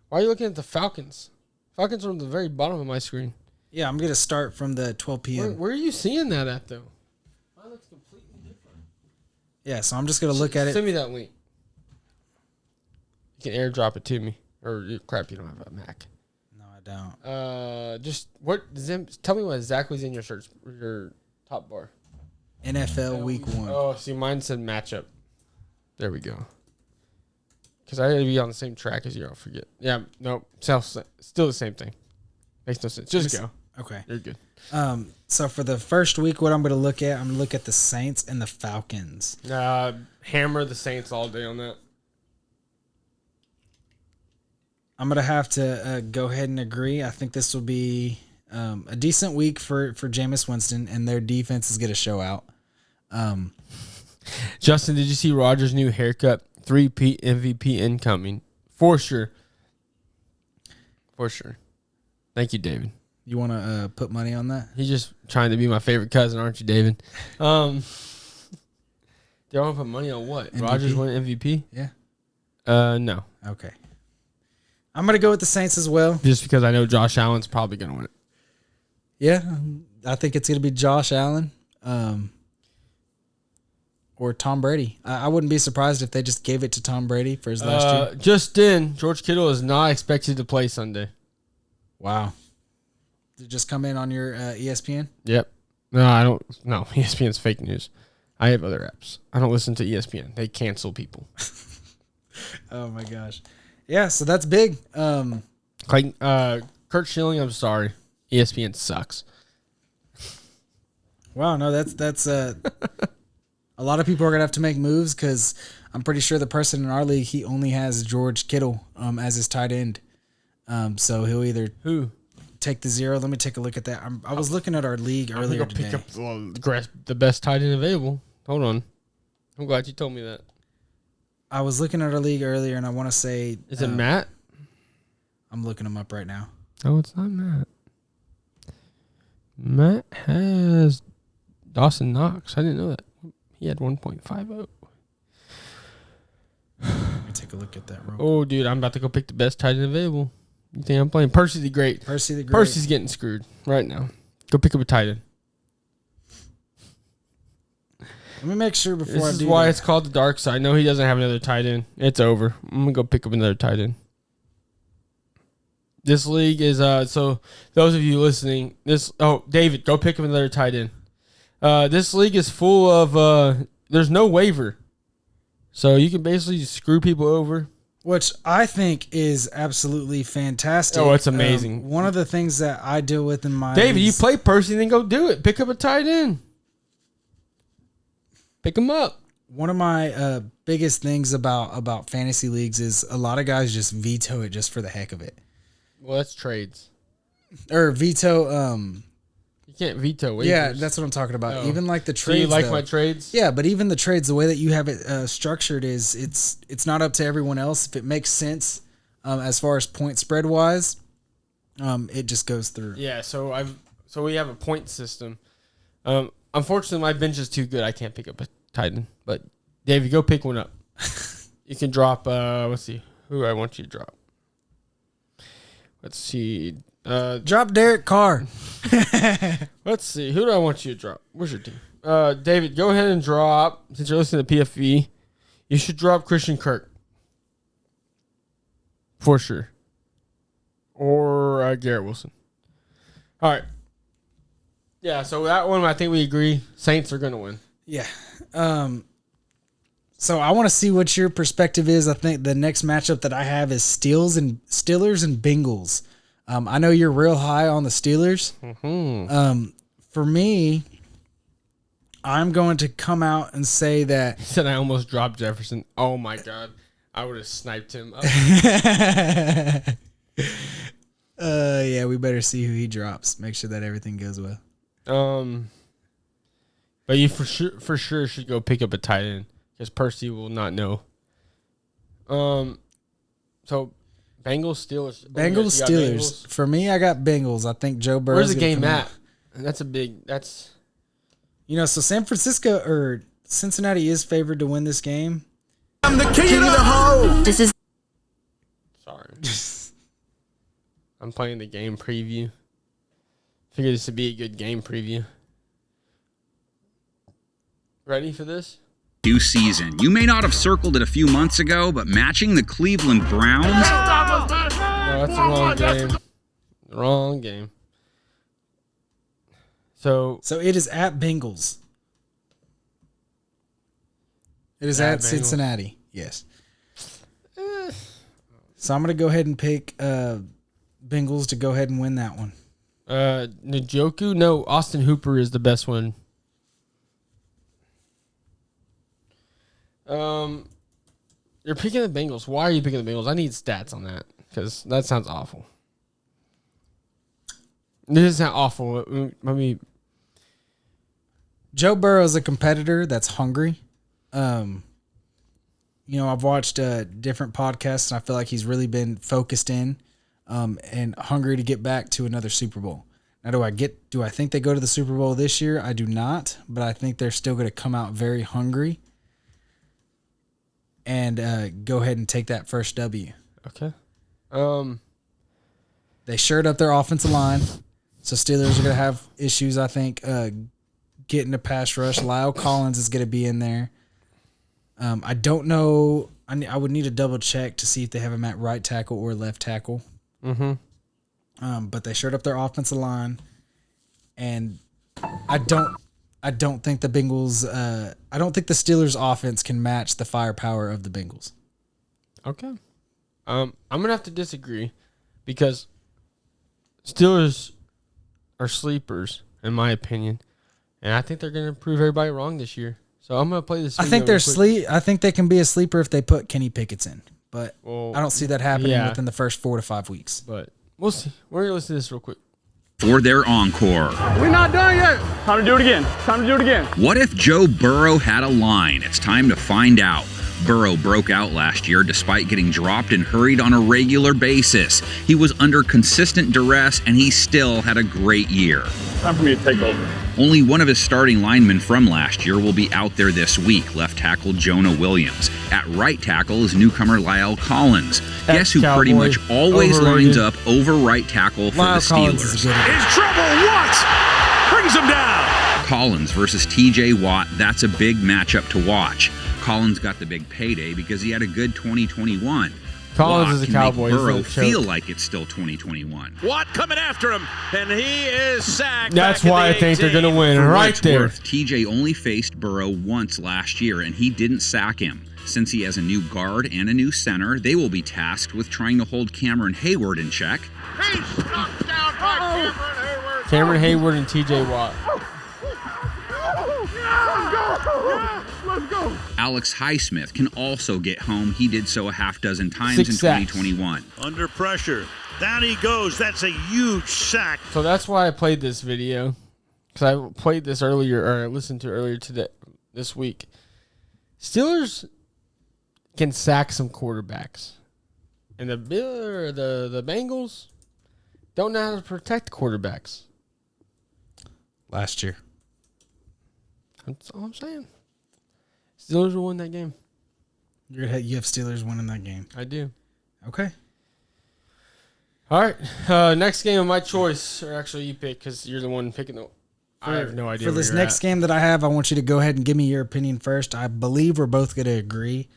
Why are you looking at the Falcons? Falcons are on the very bottom of my screen. Yeah, I'm going to start from the 12 p.m. Where are you seeing that at, though? Mine looks completely different. Yeah, so I'm just going to look at it. Send me that link. You can airdrop it to me. Or, crap, you don't have a Mac. No, I don't. Tell me what exactly is in your search, your top bar. NFL Week 1. Oh, see, mine said matchup. There we go. Because I got to be on the same track as you. I'll forget. Yeah, no, still the same thing. Makes no sense. Just go. Okay. You're good. So for the first week, what I'm going to look at, I'm going to look at the Saints and the Falcons. Hammer the Saints all day on that. I'm going to have to go ahead and agree. I think this will be a decent week for Jameis Winston, and their defense is going to show out. Justin, did you see Rodgers' new haircut? 3-peat MVP incoming. For sure. For sure. Thank you, David. You want to put money on that? He's just trying to be my favorite cousin, aren't you, David? Do you want to put money on what? MVP? Rodgers win MVP? Yeah. No. Okay. I'm going to go with the Saints as well. Just because I know Josh Allen's probably going to win it. Yeah, I think it's going to be Josh Allen or Tom Brady. I wouldn't be surprised if they just gave it to Tom Brady for his last year. Just in, George Kittle is not expected to play Sunday. Wow. Did it just come in on your ESPN? Yep. No, I don't. No, ESPN's fake news. I have other apps. I don't listen to ESPN. They cancel people. Oh, my gosh. Yeah, so that's big. Like, Kurt Schilling, I'm sorry. ESPN sucks. Wow, no, that's a lot of people are going to have to make moves because I'm pretty sure the person in our league, he only has George Kittle as his tight end. So he'll either take the 0. Let me take a look at that. I was looking at our league earlier today. Pick up the best tight end available. Hold on. I'm glad you told me that. I was looking at our league earlier, and I want to say... Is it Matt? I'm looking him up right now. Oh, it's not Matt. Matt has Dawson Knox. I didn't know that. He had 1.50. Let me take a look at that real quick. Oh, dude, I'm about to go pick the best tight end available. You think I'm playing Percy the Great? Percy the Great. Percy's getting screwed right now. Go pick up a tight end. Let me make sure before I do This is why that. it's called the dark side. No, he doesn't have another tight end. It's over. I'm going to go pick up another tight end. This league is, so those of you listening, David, go pick up another tight end. This league is full of there's no waiver, so you can basically screw people over. Which I think is absolutely fantastic. Oh, it's amazing. One of the things that I deal with in my David, you play Percy, then go do it. Pick up a tight end. Pick him up. One of my biggest things about fantasy leagues is a lot of guys just veto it just for the heck of it. Well, that's trades. Or veto. You can't veto waivers. Yeah, that's what I'm talking about. Oh. Even like the So trades. you like though. my trades? Yeah, but even the trades, the way that you have it structured is it's not up to everyone else. If it makes sense, as far as point spread wise, it just goes through. Yeah. So we have a point system. Unfortunately, my bench is too good. I can't pick up a tight end. But Davey, go pick one up. You can drop. Let's see who I want you to drop. Let's see. Drop Derek Carr. Let's see. Who do I want you to drop? Where's your team? David, go ahead and drop. Since you're listening to PFV, you should drop Christian Kirk. For sure. Or Garrett Wilson. All right. Yeah, so that one, I think we agree. Saints are going to win. Yeah. So I want to see what your perspective is. I think the next matchup that I have is Steelers and Bengals. I know you're real high on the Steelers. Mm-hmm. For me, I'm going to come out and say that He said I almost dropped Jefferson. Oh, my God. I would have sniped him. yeah, we better see who he drops. Make sure that everything goes well. But you for sure should go pick up a tight end because Percy will not know. So Bengals Steelers. Bengals You got Steelers. Bengals? For me, I got Bengals. I think Joe Burrow. Where's the game at? That's a big. That's So San Francisco or Cincinnati is favored to win this game. I'm the king of the hoe. This is sorry. I'm playing the game preview. Figured this would be a good game preview. Ready for this? New season. You may not have circled it a few months ago, but matching the Cleveland Browns. No, that's the wrong game. Wrong game. So it is at Bengals. It is at Bengals. Cincinnati. Yes. So I'm going to go ahead and pick Bengals to go ahead and win that one. Njoku? No, Austin Hooper is the best one. You're picking the Bengals. Why are you picking the Bengals? I need stats on that because that sounds awful. This is not awful. Let me. Joe Burrow is a competitor that's hungry. I've watched different podcasts, and I feel like he's really been focused in and hungry to get back to another Super Bowl. Now, do I think they go to the Super Bowl this year? I do not, but I think they're still going to come out very hungry and go ahead and take that first W. Okay. They shored up their offensive line, so Steelers are going to have issues, I think, getting a pass rush. Lyle Collins is going to be in there. I don't know. I would need to double check to see if they have him at right tackle or left tackle. Mm-hmm. But they shored up their offensive line, and I don't think the Bengals. I don't think the Steelers' offense can match the firepower of the Bengals. Okay. I'm gonna have to disagree because Steelers are sleepers in my opinion, and I think they're gonna prove everybody wrong this year. So I'm gonna play this. I think they're I think they can be a sleeper if they put Kenny Pickett in, but Well, I don't see that happening yeah. within the first 4 to 5 weeks. But we'll see. We're gonna listen to this real quick. For their encore. We're not done yet. Time to do it again. Time to do it again. What if Joe Burrow had a line? It's time to find out. Burrow broke out last year despite getting dropped and hurried on a regular basis. He was under consistent duress, and he still had a great year. Time for me to take over. Only one of his starting linemen from last year will be out there this week, left tackle Jonah Williams. At right tackle is newcomer Lyle Collins. Guess who pretty Cowboy. much always Overrated. lines up over right tackle for Lyle the Collins is Steelers? good. in trouble. What? Brings him down. Collins versus TJ Watt, that's a big matchup to watch. Collins got the big payday because he had a good 2021. Collins is a can Cowboy. make He's Burrow no joke. feel like it's still 2021. Watt coming after him, and he is sacked. That's back at why I the think they're 18. going to win. For what Right it's there. worth, TJ only faced Burrow once last year, and he didn't sack him. Since he has a new guard and a new center, they will be tasked with trying to hold Cameron Hayward in check. He's knocked down by Cameron Hayward. Cameron Hayward and TJ Watt. Let's go. Alex Highsmith can also get home. He did so a half dozen times 6 in sacks. 2021. Under pressure. Down he goes. That's a huge sack. So that's why I played this video. Because I played this earlier, or listened to earlier this week. Steelers can sack some quarterbacks. And the Bengals don't know how to protect quarterbacks. Last year. That's all I'm saying. Steelers will win that game. You have Steelers winning that game. I do. Okay. All right. Next game of my choice, or actually you pick because you're the one picking the. I have no idea. For this next game that I have, I want you to go ahead and give me your opinion first. I believe we're both going to agree.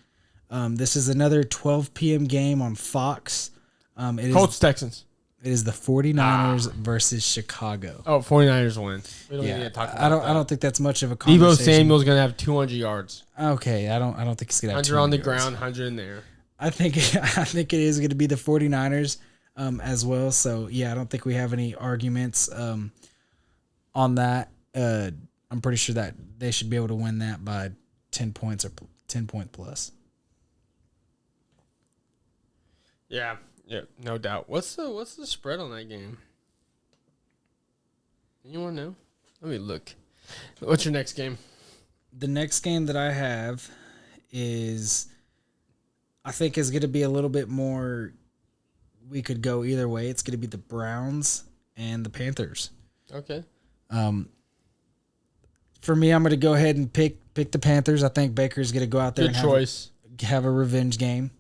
This is another 12 p.m. game on Fox. Colts Texans. It is the 49ers versus Chicago. Oh, 49ers win. We don't need to talk about I don't think that's much of a conversation. Deebo Samuel's gonna have 200 yards. Okay, I don't think he's gonna have 100 on the 200 yards. ground, 100 in there. I think it is going to be the 49ers as well. So yeah, I don't think we have any arguments on that. I'm pretty sure that they should be able to win that by 10 points or 10 point plus. Yeah, no doubt. What's the spread on that game? Anyone know? Let me look. What's your next game? The next game that I have is, I think, is going to be a little bit more. We could go either way. It's going to be the Browns and the Panthers. Okay. For me, I'm going to go ahead and pick the Panthers. I think Baker's going to go out there Good and choice. have a revenge game.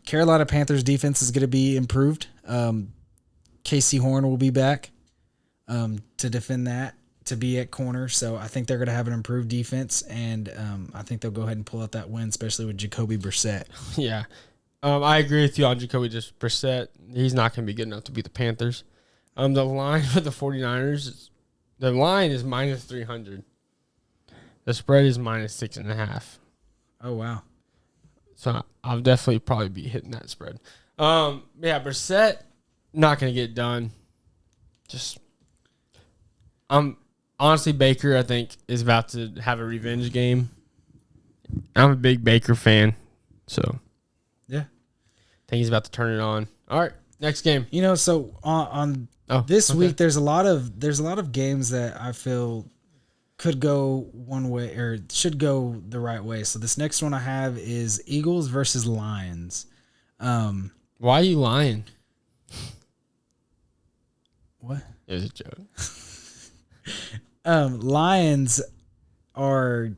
Carolina Panthers defense is going to be improved. Casey Horn will be back to defend that, to be at corner. So I think they're going to have an improved defense, and I think they'll go ahead and pull out that win, especially with Jacoby Brissett. Yeah. I agree with you on Jacoby Brissett. He's not going to be good enough to beat the Panthers. The line for the 49ers, the line is minus 300. The spread is minus 6.5. Oh, wow. So I'll definitely probably be hitting that spread. Yeah, Brissett, not going to get it done. Honestly, Baker, I think, is about to have a revenge game. I'm a big Baker fan, so Yeah. I think he's about to turn it on. All right, next game. You know, so on this week, there's a lot of games that I feel could go one way or should go the right way. So this next one I have is Eagles versus Lions. Why are you lying? What? It was a joke. Lions are,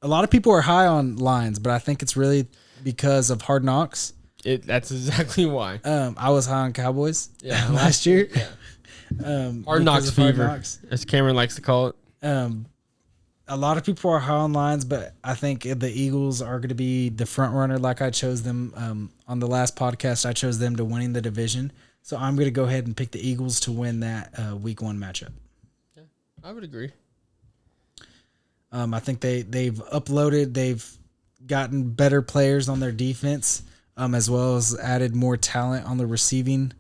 a lot of people are high on Lions, but I think it's really because of Hard Knocks. That's exactly why. I was high on Cowboys Yeah, last year. Hard Knocks because of Hard fever, Knocks. as Cameron likes to call it. A lot of people are high on Lions, but I think the Eagles are going to be the front runner. Like I chose them on the last podcast, I chose them to winning the division. So I'm going to go ahead and pick the Eagles to win that week 1 matchup. Yeah, I would agree. I think they've gotten better players on their defense, as well as added more talent on the receiving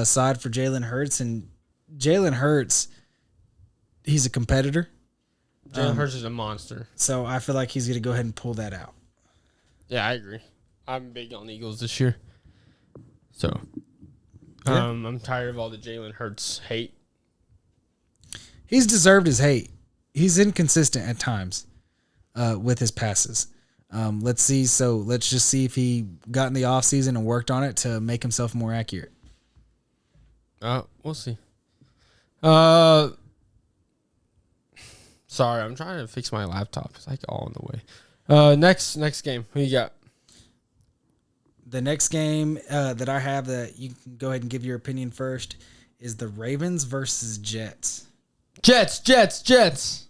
side for Jalen Hurts. And Jalen Hurts, he's a competitor. Jalen Hurts is a monster. So I feel like he's going to go ahead and pull that out. Yeah, I agree. I'm big on the Eagles this year. So, Yeah. I'm tired of all the Jalen Hurts hate. He's deserved his hate. He's inconsistent at times with his passes. Let's see. So let's just see if he got in the offseason and worked on it to make himself more accurate. We'll see. Sorry, I'm trying to fix my laptop. It's like all in the way. Next game. Who you got? The next game that I have that you can go ahead and give your opinion first is the Ravens versus Jets. Jets.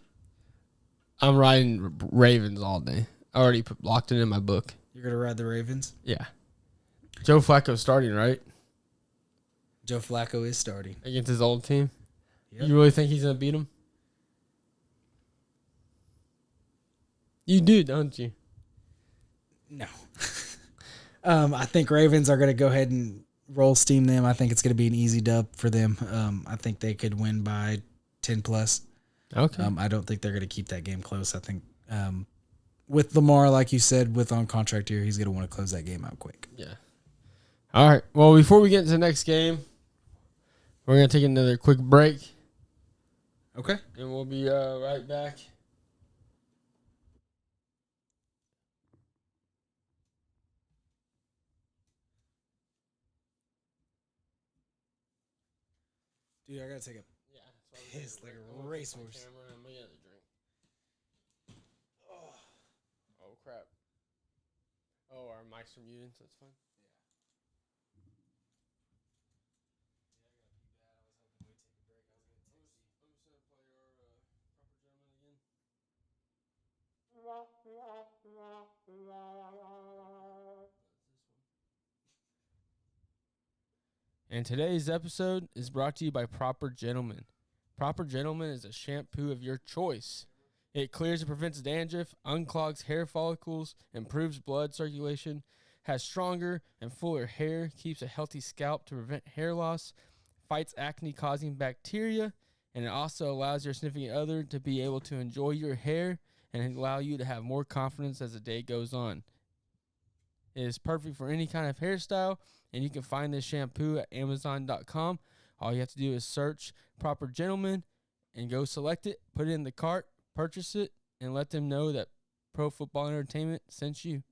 I'm riding Ravens all day. I already locked it in my book. You're going to ride the Ravens? Yeah. Joe Flacco starting, right? Joe Flacco is starting. Against his old team? Yep. You really think he's going to beat him? You do, don't you? No. I think Ravens are going to go ahead and roll steam them. I think it's going to be an easy dub for them. I think they could win by 10 plus. Okay. I don't think they're going to keep that game close. I think with Lamar, like you said, with on contract here, he's going to want to close that game out quick. Yeah. All right. Well, before we get into the next game, we're going to take another quick break, Okay. and we'll be right back. Dude, I got to take a piss like a racehorse. Oh, crap. Oh, our mics are muted, so that's fine. And today's episode is brought to you by Proper Gentleman. Proper Gentleman is a shampoo of your choice. It clears and prevents dandruff, unclogs hair follicles, improves blood circulation, has stronger and fuller hair, keeps a healthy scalp to prevent hair loss, fights acne-causing bacteria, and it also allows your significant other to be able to enjoy your hair and allow you to have more confidence as the day goes on. It is perfect for any kind of hairstyle, and you can find this shampoo at Amazon.com. All you have to do is search Proper Gentleman and go select it, put it in the cart, purchase it, and let them know that Pro Football Entertainment sent you.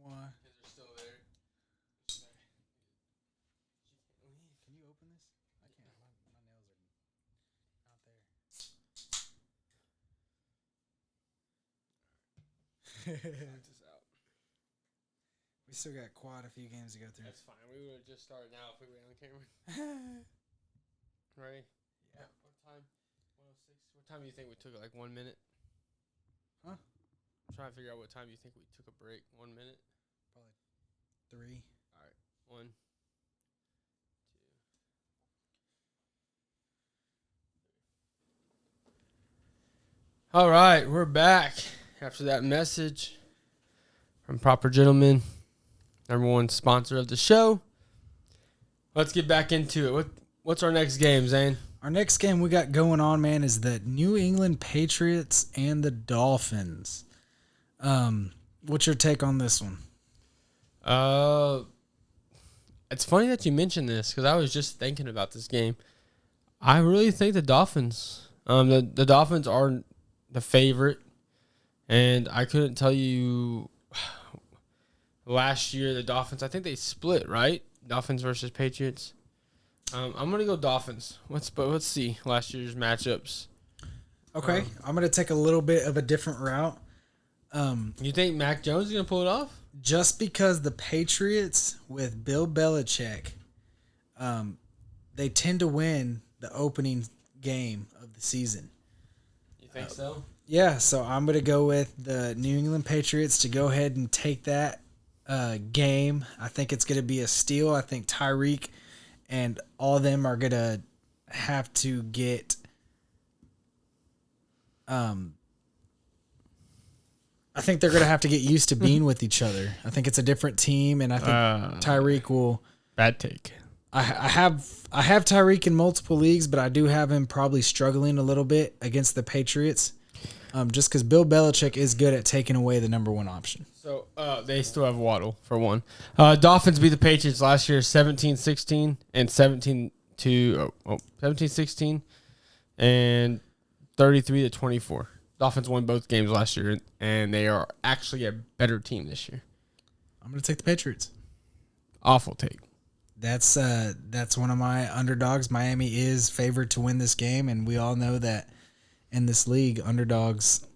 Why? Because they're still there. Can you open this? I can't. My nails are not there. We still got quite a few games to go through. That's fine. We would have just started now if we went on camera. Ready? Yeah. What time? 106. What time do you think we took? Like 1 minute? Huh? I'm trying to figure out what time you think we took a break. 1 minute? Probably 3. All right. 1, 2. All right, we're back after that message from Proper Gentleman, number one sponsor of the show. Let's get back into it. What's our next game, Zane? Our next game we got going on, man, is the New England Patriots and the Dolphins. What's your take on this one? It's funny that you mentioned this because I was just thinking about this game. I really think the Dolphins. The Dolphins are the favorite, and I couldn't tell you last year the Dolphins. I think they split, right? Dolphins versus Patriots. I'm gonna go Dolphins. Let's see last year's matchups. Okay, I'm going to take a little bit of a different route. You think Mac Jones is gonna pull it off? Just because the Patriots with Bill Belichick, they tend to win the opening game of the season. You think so? Yeah, so I'm going to go with the New England Patriots to go ahead and take that game. I think it's going to be a steal. I think Tyreek and all of them are going to have to get I think they're going to have to get used to being with each other. I think it's a different team, and I think Tyreek will. Bad take. I have Tyreek in multiple leagues, but I do have him probably struggling a little bit against the Patriots, just because Bill Belichick is good at taking away the number one option. So they still have Waddle for one. Dolphins beat the Patriots last year 17-16 and 17-16 and 33-24. Dolphins won both games last year, and they are actually a better team this year. I'm going to take the Patriots. Awful take. That's one of my underdogs. Miami is favored to win this game, and we all know that in this league, underdogs,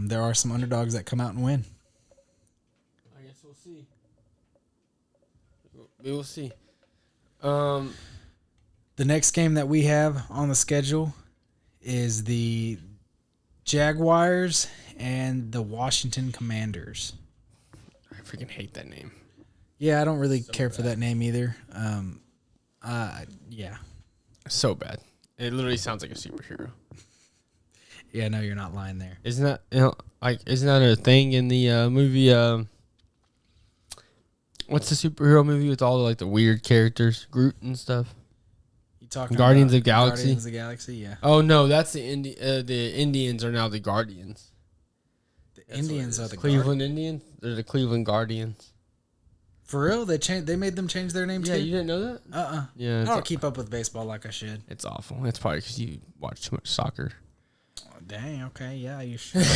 there are some underdogs that come out and win. I guess we'll see. We will see. The next game that we have on the schedule is the Jaguars and the Washington Commanders. I freaking hate that name. Yeah, I don't really care for that name either. Yeah. So bad. It literally sounds like a superhero. Yeah, no, you're not lying there. Isn't that isn't that a thing in the movie? What's the superhero movie with all the weird characters, Groot and stuff? You talking Guardians about of Galaxy? Guardians of the Galaxy, yeah. Oh no, that's the Indians are now the Guardians. The Indians are the Cleveland Indians. They're the Cleveland Guardians. For real? They made them change their name Yeah, too? you didn't know that? Yeah, I it's, don't keep up with baseball like I should. it's awful. It's probably because you watch too much soccer. Oh, dang, okay, yeah, you should.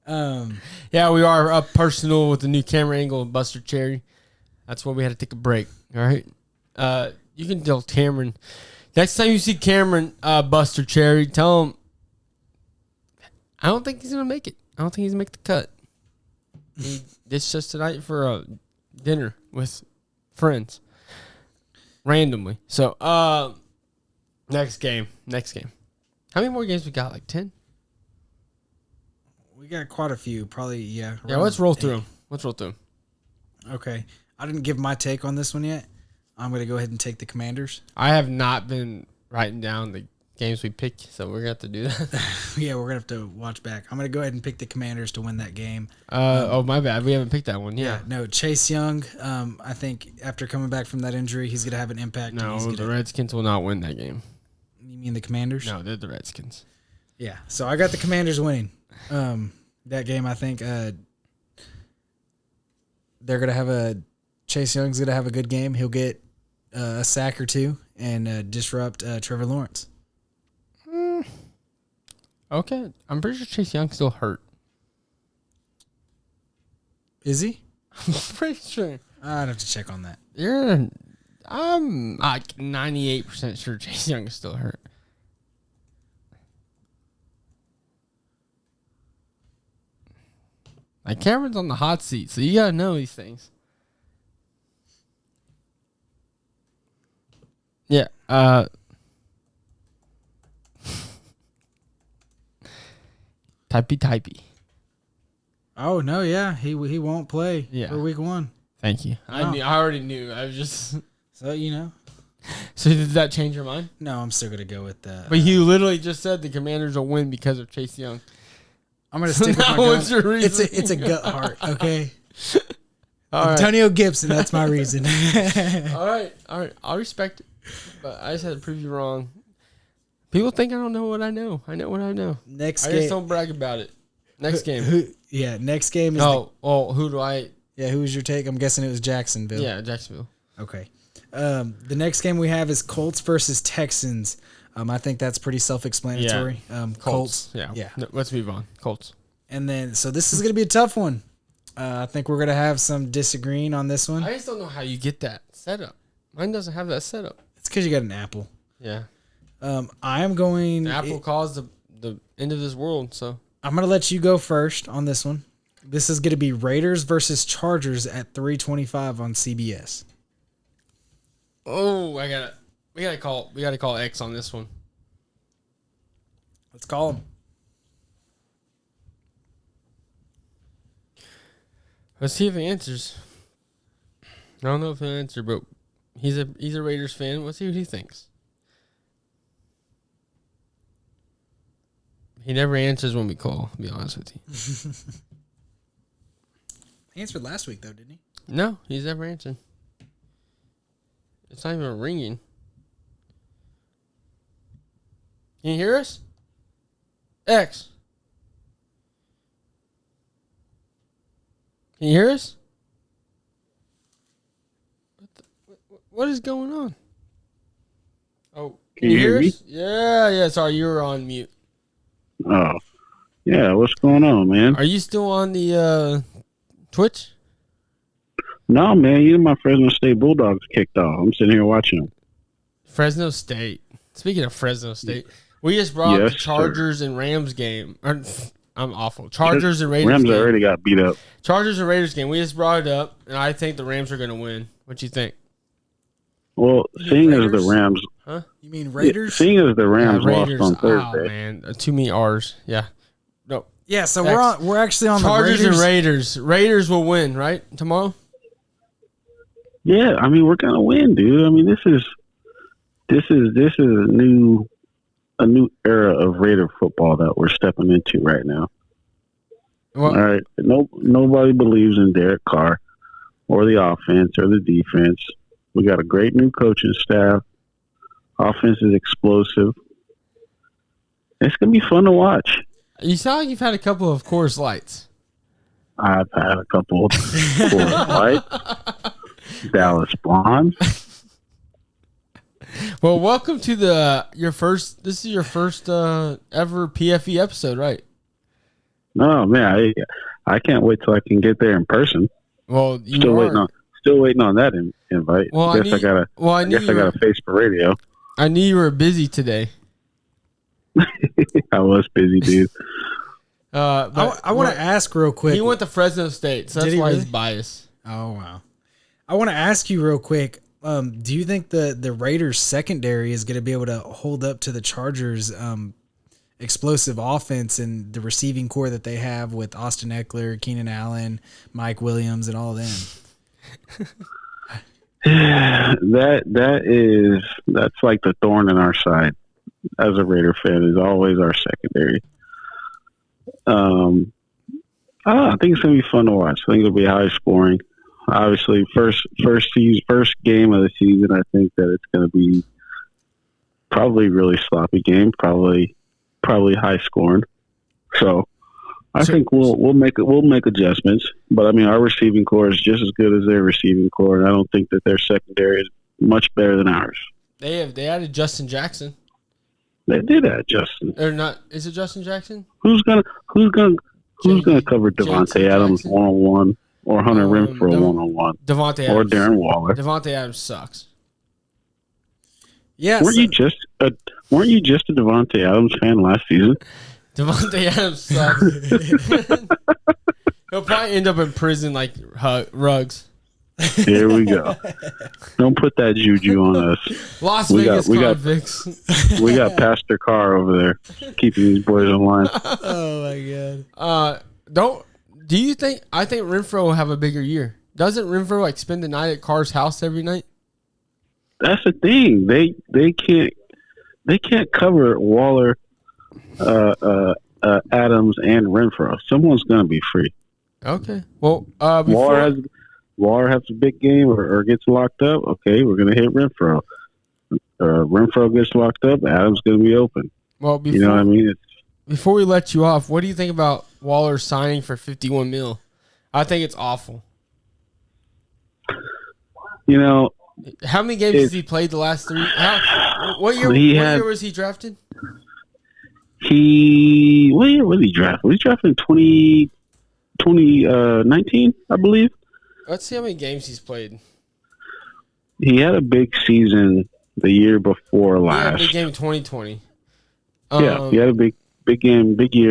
Yeah, we are up personal with the new camera angle of Buster Cherry. That's why we had to take a break. All right. You can tell Cameron. Next time you see Cameron, Buster Cherry, tell him, I don't think he's going to make it. I don't think he's going to make the cut. It's just tonight for a dinner with friends. Randomly. So, next game. How many more games we got? Like 10? We got quite a few, probably, yeah. Yeah, let's roll through them. Okay. I didn't give my take on this one yet. I'm going to go ahead and take the Commanders. I have not been writing down the games we picked, so we're going to have to do that. Yeah, we're going to have to watch back. I'm going to go ahead and pick the Commanders to win that game. Oh, my bad. We haven't picked that one. Yeah. No, Chase Young, I think after coming back from that injury, he's going to have an impact. No, the Redskins will not win that game. You mean the Commanders? No, they're the Redskins. Yeah, so I got the Commanders winning. That game, I think they're going to have Chase Young's going to have a good game. He'll get a sack or two and disrupt Trevor Lawrence. Okay. I'm pretty sure Chase Young's still hurt. Is he? I'm pretty sure. I'd have to check on that. I'm like 98% sure Chase Young is still hurt. Like Cameron's on the hot seat, so you gotta know these things. Yeah. Typey. Oh no, yeah, he won't play for week 1. Thank you. No. I already knew. I was just. So So did that change your mind? No, I'm still gonna go with that. But you literally just said the Commanders will win because of Chase Young. I'm gonna stick with my what's gun. your reason? It's a gut heart, okay? All right. Antonio Gibson, that's my reason. All right. I'll respect it. But I just had to prove you wrong. People think I don't know what I know. I know what I know. Next I game. just don't brag about it. Next game. Next game is who do I? Yeah, who was your take? I'm guessing it was Jacksonville. Yeah, Jacksonville. Okay. The next game we have is Colts versus Texans. I think that's pretty self-explanatory. Colts. Yeah. No, let's move on. Colts. And then, so this is going to be a tough one. I think we're going to have some disagreeing on this one. I just don't know how you get that set up. Mine doesn't have that setup. It's because you got an Apple. Yeah. I am going. Apple caused the end of this world, so. I'm going to let you go first on this one. This is going to be Raiders versus Chargers at 3:25 on CBS. Oh, we gotta call X on this one. Let's call him. Let's see if he answers. I don't know if he'll answer, but he's a Raiders fan. Let's see what he thinks. He never answers when we call, to be honest with you. He answered last week, though, didn't he? No, he's never answered. It's not even ringing. Can you hear us? X. Can you hear us? What is going on? Oh, can you hear me? us? Yeah. Sorry, you were on mute. Oh, yeah. What's going on, man? Are you still on the Twitch? No, man. You know my Fresno State Bulldogs kicked off. I'm sitting here watching them. Fresno State. Speaking of Fresno State, we just brought up the Chargers and Rams game. I'm awful. Chargers and Raiders. Rams game. already got beat up. Chargers and Raiders game. We just brought it up, and I think the Rams are going to win. What you think? Well, seeing as the Rams, huh? You mean Raiders? Seeing as the Rams Raiders. lost on Thursday. Oh man, too many R's. Yeah. No. Yeah. So we're actually on Chargers the and Raiders. Raiders will win, right? Tomorrow. Yeah, I mean we're gonna win, dude. I mean this is a new era of Raider football that we're stepping into right now. Well, all right, nobody believes in Derek Carr or the offense or the defense. We got a great new coaching staff. Offense is explosive. It's gonna be fun to watch. You sound like you've had a couple of Coors Lights. I've had a couple of Coors Light, Dallas Blonde. Well, welcome to your first. This is your first ever PFE episode, right? No, man, I can't wait till I can get there in person. Well, still waiting on that invite. Well, I guess I gotta face for radio. I knew you were busy today. I was busy, dude. I want to ask real quick. He went to Fresno State, so that's why he's biased. Oh wow! I want to ask you real quick. Do you think the Raiders secondary is going to be able to hold up to the Chargers explosive offense and the receiving core that they have with Austin Eckler, Keenan Allen, Mike Williams, and all of them? That's like the thorn in our side as a Raider fan is always our secondary. I think it's gonna be fun to watch. I think it'll be high scoring. Obviously, first game of the season. I think that it's going to be probably a really sloppy game, probably high scoring. So I think we'll make adjustments. But I mean, our receiving core is just as good as their receiving core, and I don't think that their secondary is much better than ours. They added Justin Jackson. They did add Justin. Or not? Is it Justin Jackson? Who's gonna cover Devontae Adams 1-on-1? or Hunter Renfrow one-on-one, Devontae or Adams. Darren Waller. Devontae Adams sucks. Yeah. Weren't you just a Devontae Adams fan last season? Devontae Adams sucks. He'll probably end up in prison like Ruggs. Here we go. Don't put that juju on us. Las We Vegas got- convicts. We got Pastor Carr over there keeping these boys in line. Oh my god. Do you think? I think Renfro will have a bigger year. Doesn't Renfro like spend the night at Carr's house every night? That's the thing. They can't cover Waller, Adams, and Renfro. Someone's going to be free. Okay. Well, before, Waller has a big game or gets locked up. Okay, we're going to hit Renfro. Renfro gets locked up. Adams going to be open. well, before, You know what I mean? before we let you off, what do you think about Waller signing for $51 million? I think it's awful. You know, How many games has he played the last 3? What year was he drafted? what year was he drafted? Was he drafted in 2019, I believe? Let's see how many games he's played. He had a big season the year before Yeah, last. big game in 2020. Yeah, he had a big year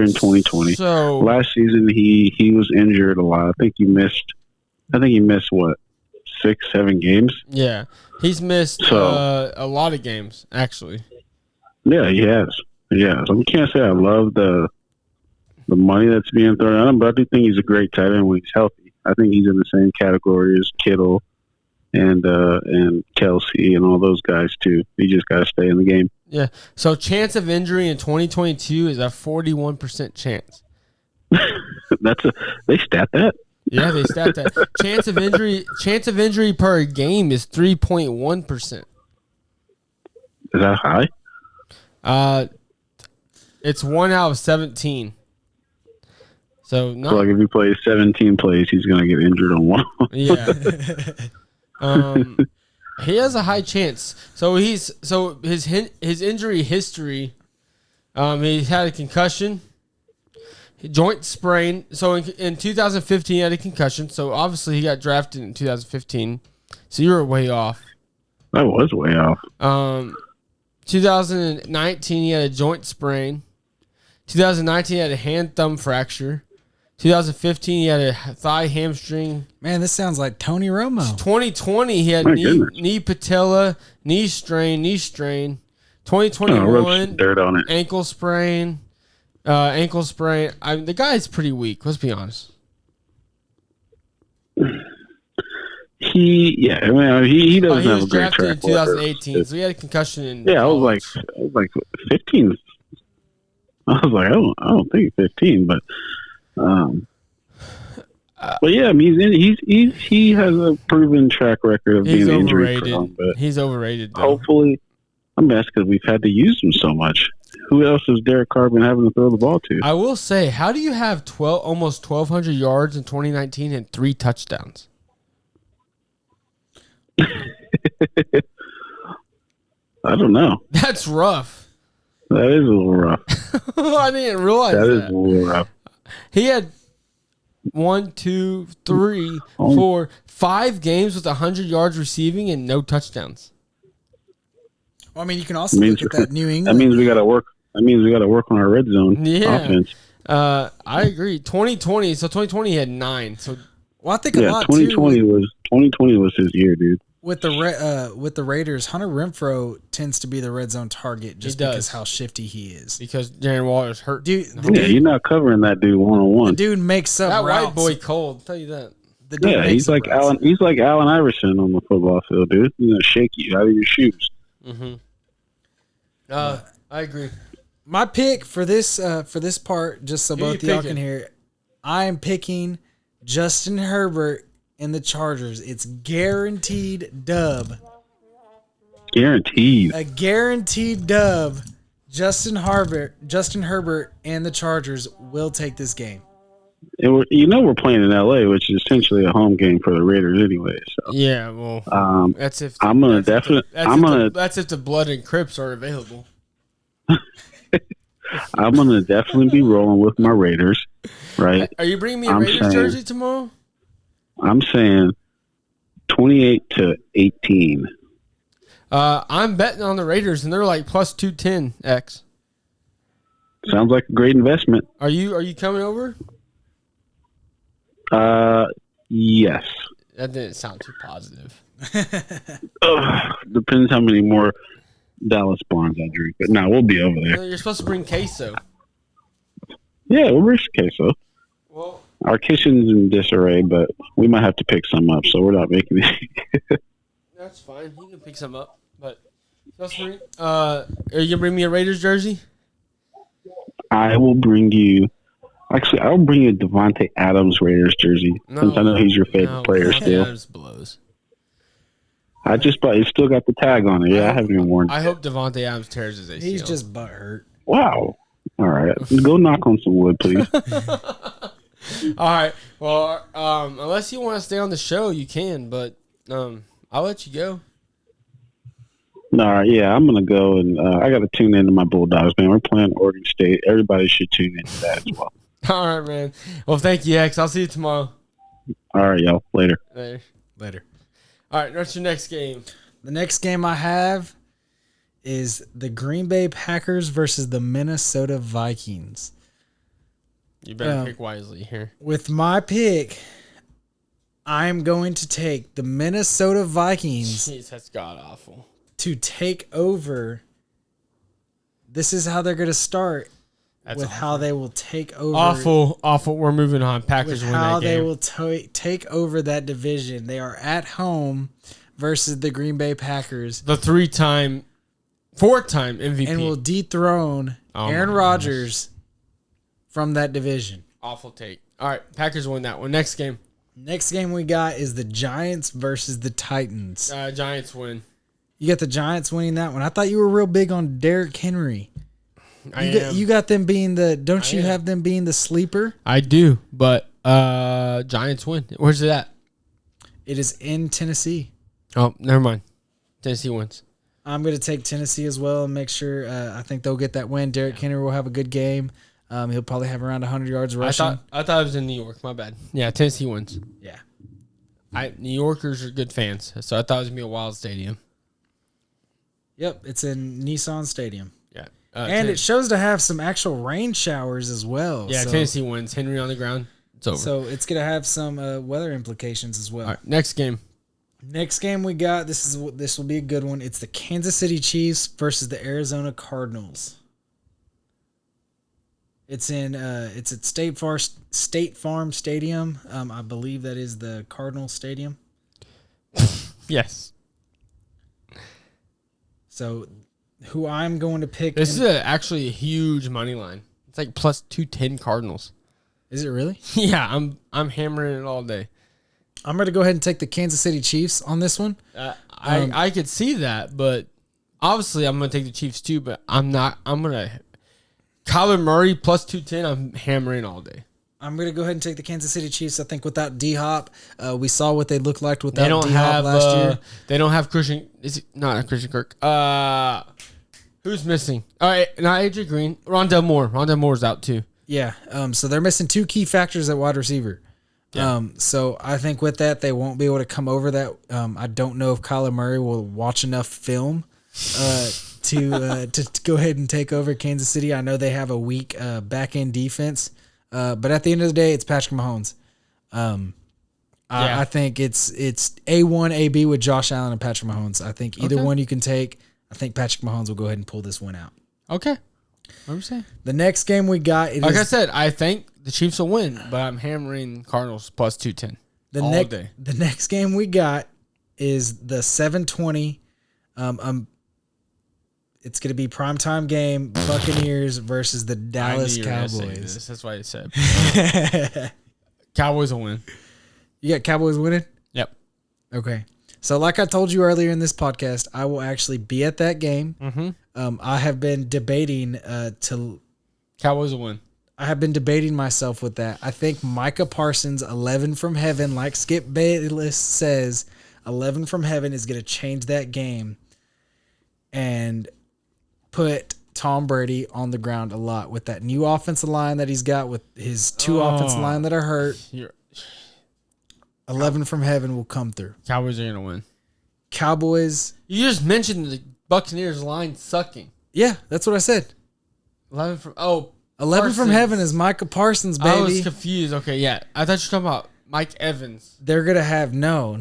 in 2020. So Last season he was injured a lot. I think he missed what, 6-7 games. yeah, he's missed So- a lot of games actually. Yeah, he has. Yeah, so we can't say I love the money that's being thrown at him, but I do think he's a great tight end when he's healthy. I think he's in the same category as Kittle and Kelsey and all those guys too. He just got to stay in the game. Yeah. So chance of injury in 2022 is a 41% chance. They stat that. Yeah, they stat that. Chance of injury per game is 3.1%. Is that high? It's 1 out of 17. So So not like if he plays 17 plays, he's going to get injured on one. yeah. He has a high chance. So his injury history. He had a concussion, joint sprain. So in 2015 he had a concussion. So obviously he got drafted in 2015. So you were way off. That was way off. 2019 he had a joint sprain. 2019 he had a hand thumb fracture. 2015 he had a thigh hamstring. Man, this sounds like Tony Romo. 2020 he had My goodness. knee patella, knee strain. Rub 2021 some dirt on it. ankle sprain. The guy's pretty weak. Let's be honest. He doesn't He have was a great drafted in track record. 2018, so he had a concussion in Yeah, I was college. like 15. I was like, I don't think 15, but yeah, I mean, he has a proven track record of He's being injury overrated. prone. But He's overrated, though. hopefully, that's because we've had to use him so much. Who else has Derek Carr been having to throw the ball to? I will say, how do you have almost 1,200 yards in 2019 and 3 touchdowns? I don't know. That's rough. That is a little rough. I didn't realize That is that. a little rough. He had 1, 2, 3, 4, 5 games with 100 yards receiving and no touchdowns. Well, I mean, you can also look at that New That England. means we got to work. That means we got to work on our red zone offense. I agree. 2020. So 2020 he had 9. So Well, I think a Yeah, lot 2020 too was his year, dude. with the Raiders. Hunter Renfro tends to be the red zone target just He does. because how shifty he is. because Darren Waller's hurt. Dude, Yeah, you're not covering that dude one on the one. dude makes up that routes. white boy cold. I'll tell you that. The dude Yeah, makes he's up like routes. Allen. He's like Allen Iverson on the football field, dude. He's gonna shake you out of your shoes. I agree. My pick for this part, just so Who you both of y'all picking? can hear it, I am picking Justin Herbert and the Chargers. It's guaranteed dub. Guaranteed. A guaranteed dub. Justin Herbert and the Chargers will take this game. And we're playing in LA, which is essentially a home game for the Raiders anyway. So Yeah, well, that's if I'm gonna that's if the- definitely. I'm gonna. that's if the Blood and Crips are available. I'm gonna definitely be rolling with my Raiders. Right. Are you bringing me a I'm Raiders saying- jersey tomorrow? I'm saying 28-18. I'm betting on the Raiders, and they're like plus 210 X. Sounds like a great investment. Are you coming over? Yes. That didn't sound too positive. Depends how many more Dallas Bonds I drink. But no, we'll be over there. You're supposed to bring queso. Yeah, we'll bring queso. Well, Our kitchen's in disarray, but we might have to pick some up, so we're not making it. that's fine. You can pick some up. But are you gonna bring me a Raiders jersey? I will bring you. Actually, I'll bring you a Devontae Adams Raiders jersey since I know he's your favorite player still. Adams blows. I just bought. It's still got the tag on it. Yeah, I haven't even worn it. I hope Devontae Adams tears his ACL. He's just butthurt. Wow. All right, go knock on some wood, please. All right. Well, unless you want to stay on the show, you can. But I'll let you go. All right, yeah, I'm gonna go, and I got to tune into my Bulldogs, man. We're playing Oregon State. Everybody should tune into that as well. All right, man. Well, thank you, X. I'll see you tomorrow. All right, y'all. Later. Later. All right, what's your next game? The next game I have is the Green Bay Packers versus the Minnesota Vikings. You better pick wisely here. With my pick, I'm going to take the Minnesota Vikings Jeez, that's god awful. to take over. This is how they're going to start. That's with awful. how they will take over. Awful. We're moving on. Packers with win how that game. they will take over that division. They are at home versus the Green Bay Packers. The 4-time MVP. And will dethrone Aaron Rodgers from that division. Awful take. All right, Packers win that one. Next game. Next game we got is the Giants versus the Titans. Giants win. You got the Giants winning that one. I thought you were real big on Derrick Henry. You got them being the. Don't you have them being the sleeper? I do, but Giants win. Where's it at? It is in Tennessee. Oh, never mind. Tennessee wins. I'm going to take Tennessee as well and make sure. I think they'll get that win. Derrick Henry will have a good game. He'll probably have around 100 yards rushing. I thought it was in New York. My bad. Yeah, Tennessee wins. Yeah. New Yorkers are good fans, so I thought it was going to be a wild stadium. Yep, it's in Nissan Stadium. Yeah. And it shows to have some actual rain showers as well. Yeah, so Tennessee wins. Henry on the ground. It's over. So it's going to have some weather implications as well. All right, next game. Next game we got, this will be a good one. It's the Kansas City Chiefs versus the Arizona Cardinals. It's at State Farm Stadium. I believe that is the Cardinal Stadium. Yes. So, who I'm going to pick? This is actually a huge money line. It's like plus 210 Cardinals. Is it really? Yeah, I'm hammering it all day. I'm going to go ahead and take the Kansas City Chiefs on this one. I could see that, but obviously I'm going to take the Chiefs too, but I'm not. I'm going to Kyler Murray plus 210, I'm hammering all day. I'm going to go ahead and take the Kansas City Chiefs. I think without D-Hop, we saw what they looked like without D-Hop last year. They don't have Christian. Is it not Christian Kirk? Who's missing? All right, not AJ Green. Rondell Moore. Rondell Moore's out too. Yeah. So they're missing two key factors at wide receiver. Yeah. So I think with that, they won't be able to come over that. I don't know if Kyler Murray will watch enough film to go ahead and take over Kansas City. I know they have a weak back end defense. But at the end of the day, it's Patrick Mahomes. I think it's A1, AB with Josh Allen and Patrick Mahomes. I think either one you can take. I think Patrick Mahomes will go ahead and pull this one out. Okay. What are we saying? The next game we got... I said, I think the Chiefs will win, but I'm hammering Cardinals plus 210 all day. The next game we got is the 7:20. It's going to be primetime game, Buccaneers versus the Dallas Cowboys. That's why I said. Cowboys will win. You got Cowboys winning? Yep. Okay. So like I told you earlier in this podcast, I will actually be at that game. Mm-hmm. I have been debating Cowboys will win. I have been debating myself with that. I think Micah Parsons, 11 from heaven, like Skip Bayless says, 11 from heaven is going to change that game and put Tom Brady on the ground a lot with that new offensive line that he's got, with his two offensive line that are hurt. 11 from heaven will come through. Cowboys are going to win. Cowboys. You just mentioned the Buccaneers line sucking. Yeah, that's what I said. 11 from 11 from heaven is Micah Parsons, baby. I was confused. Okay, yeah. I thought you were talking about Mike Evans. They're going to have no.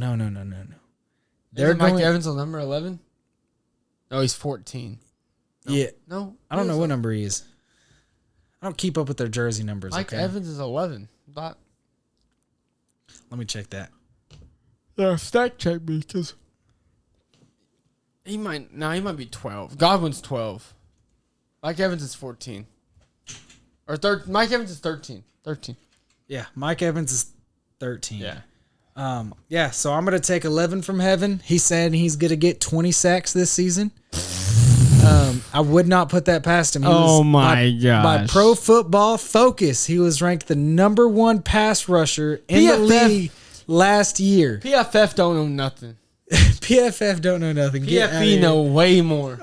They're Mike Evans on number 11? No, he's 14. No. Yeah. No. I don't know what number he is. I don't keep up with their jersey numbers. Mike Evans is 11. Let me check that. Yeah, stat check me because he might be 12. Godwin's 12. Mike Evans is 14. Or Mike Evans is 13. 13. Yeah, Mike Evans is 13. Yeah. Yeah, so I'm going to take 11 from heaven. He said he's going to get 20 sacks this season. I would not put that past him. My gosh. By Pro Football Focus, he was ranked the number 1 pass rusher in the league last year. PFF don't know nothing. PFF don't know nothing. PFE know way more.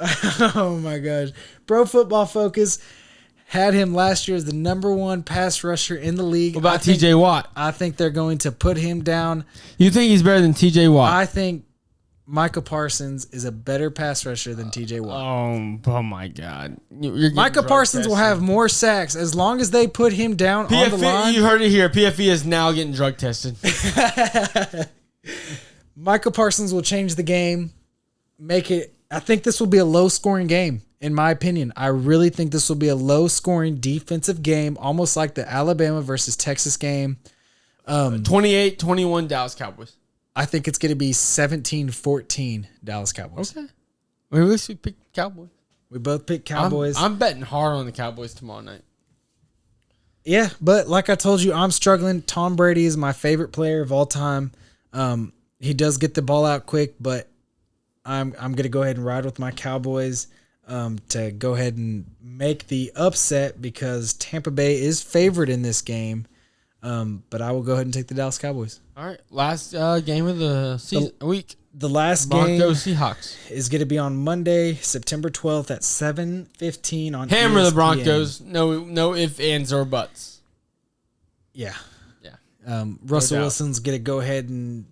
Oh my gosh. Pro Football Focus had him last year as the number 1 pass rusher in the league. What about TJ Watt? I think they're going to put him down. You think he's better than TJ Watt? I think Micah Parsons is a better pass rusher than TJ Watt. Oh my God. Micah Parsons will have more sacks as long as they put him down on the line. You heard it here. PFE is now getting drug tested. Micah Parsons will change the game, make it. I think this will be a low-scoring game, in my opinion. I really think this will be a low-scoring defensive game, almost like the Alabama versus Texas game. 28-21 Dallas Cowboys. I think it's going to be 17-14 Dallas Cowboys. Okay. We at least picked Cowboys. We both picked Cowboys. I'm betting hard on the Cowboys tomorrow night. Yeah, but like I told you, I'm struggling. Tom Brady is my favorite player of all time. He does get the ball out quick, but I'm going to go ahead and ride with my Cowboys to go ahead and make the upset because Tampa Bay is favored in this game. But I will go ahead and take the Dallas Cowboys. All right, last game of the season week. The last Broncos game Seahawks is going to be on Monday, September 12th at 7:15 on Hammer ESPN. the Broncos. No ifs, ands, or buts. Yeah. Yeah. Russell Wilson's going to go ahead and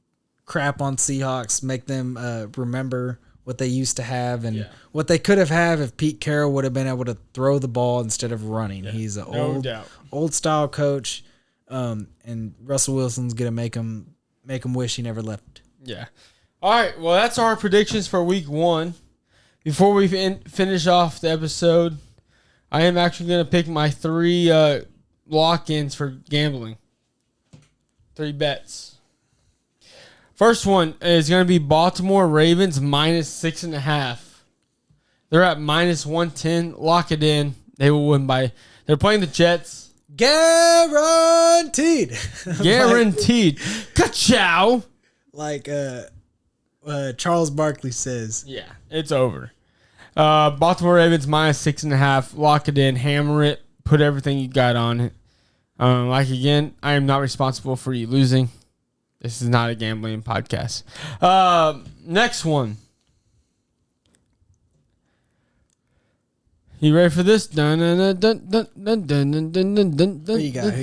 crap on Seahawks, make them remember what they used to have and what they could have had if Pete Carroll would have been able to throw the ball instead of running. Yeah. He's an old style coach. And Russell Wilson's gonna make him wish he never left. Yeah. All right. Well, that's our predictions for week 1. Before we finish off the episode, I am actually gonna pick my 3 lock-ins for gambling. 3 bets. First one is gonna be Baltimore Ravens -6.5. They're at -110. Lock it in. They will win by. They're playing the Jets. Guaranteed. Guaranteed. Ka-chow. Like Charles Barkley says. Yeah, it's over. Baltimore Ravens -6.5. Lock it in. Hammer it. Put everything you got on it. Again, I am not responsible for you losing. This is not a gambling podcast. Next one. You ready for this? Who you got?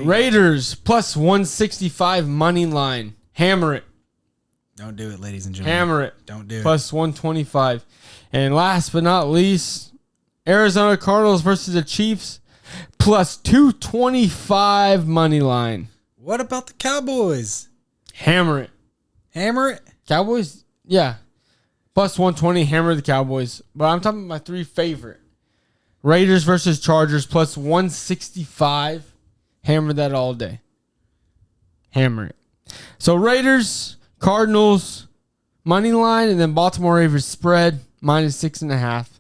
Raiders +165 money line. Hammer it. Don't do it, ladies and gentlemen. Hammer it. Don't do it. +125. And last but not least, Arizona Cardinals versus the Chiefs +225 money line. What about the Cowboys? Hammer it. Hammer it? Cowboys? Yeah. +120. Hammer the Cowboys. But I'm talking about my 3 favorite. Raiders versus Chargers +165. Hammer that all day. Hammer it. So Raiders, Cardinals, money line, and then Baltimore Ravens spread -6.5.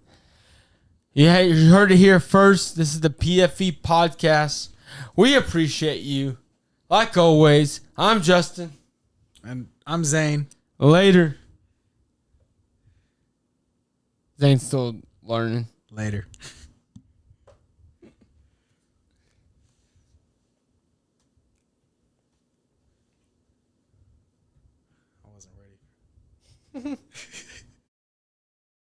Yeah, you heard it here first. This is the PFE podcast. We appreciate you. Like always, I'm Justin. And I'm Zane. Later. Zane's still learning. Later. I wasn't ready.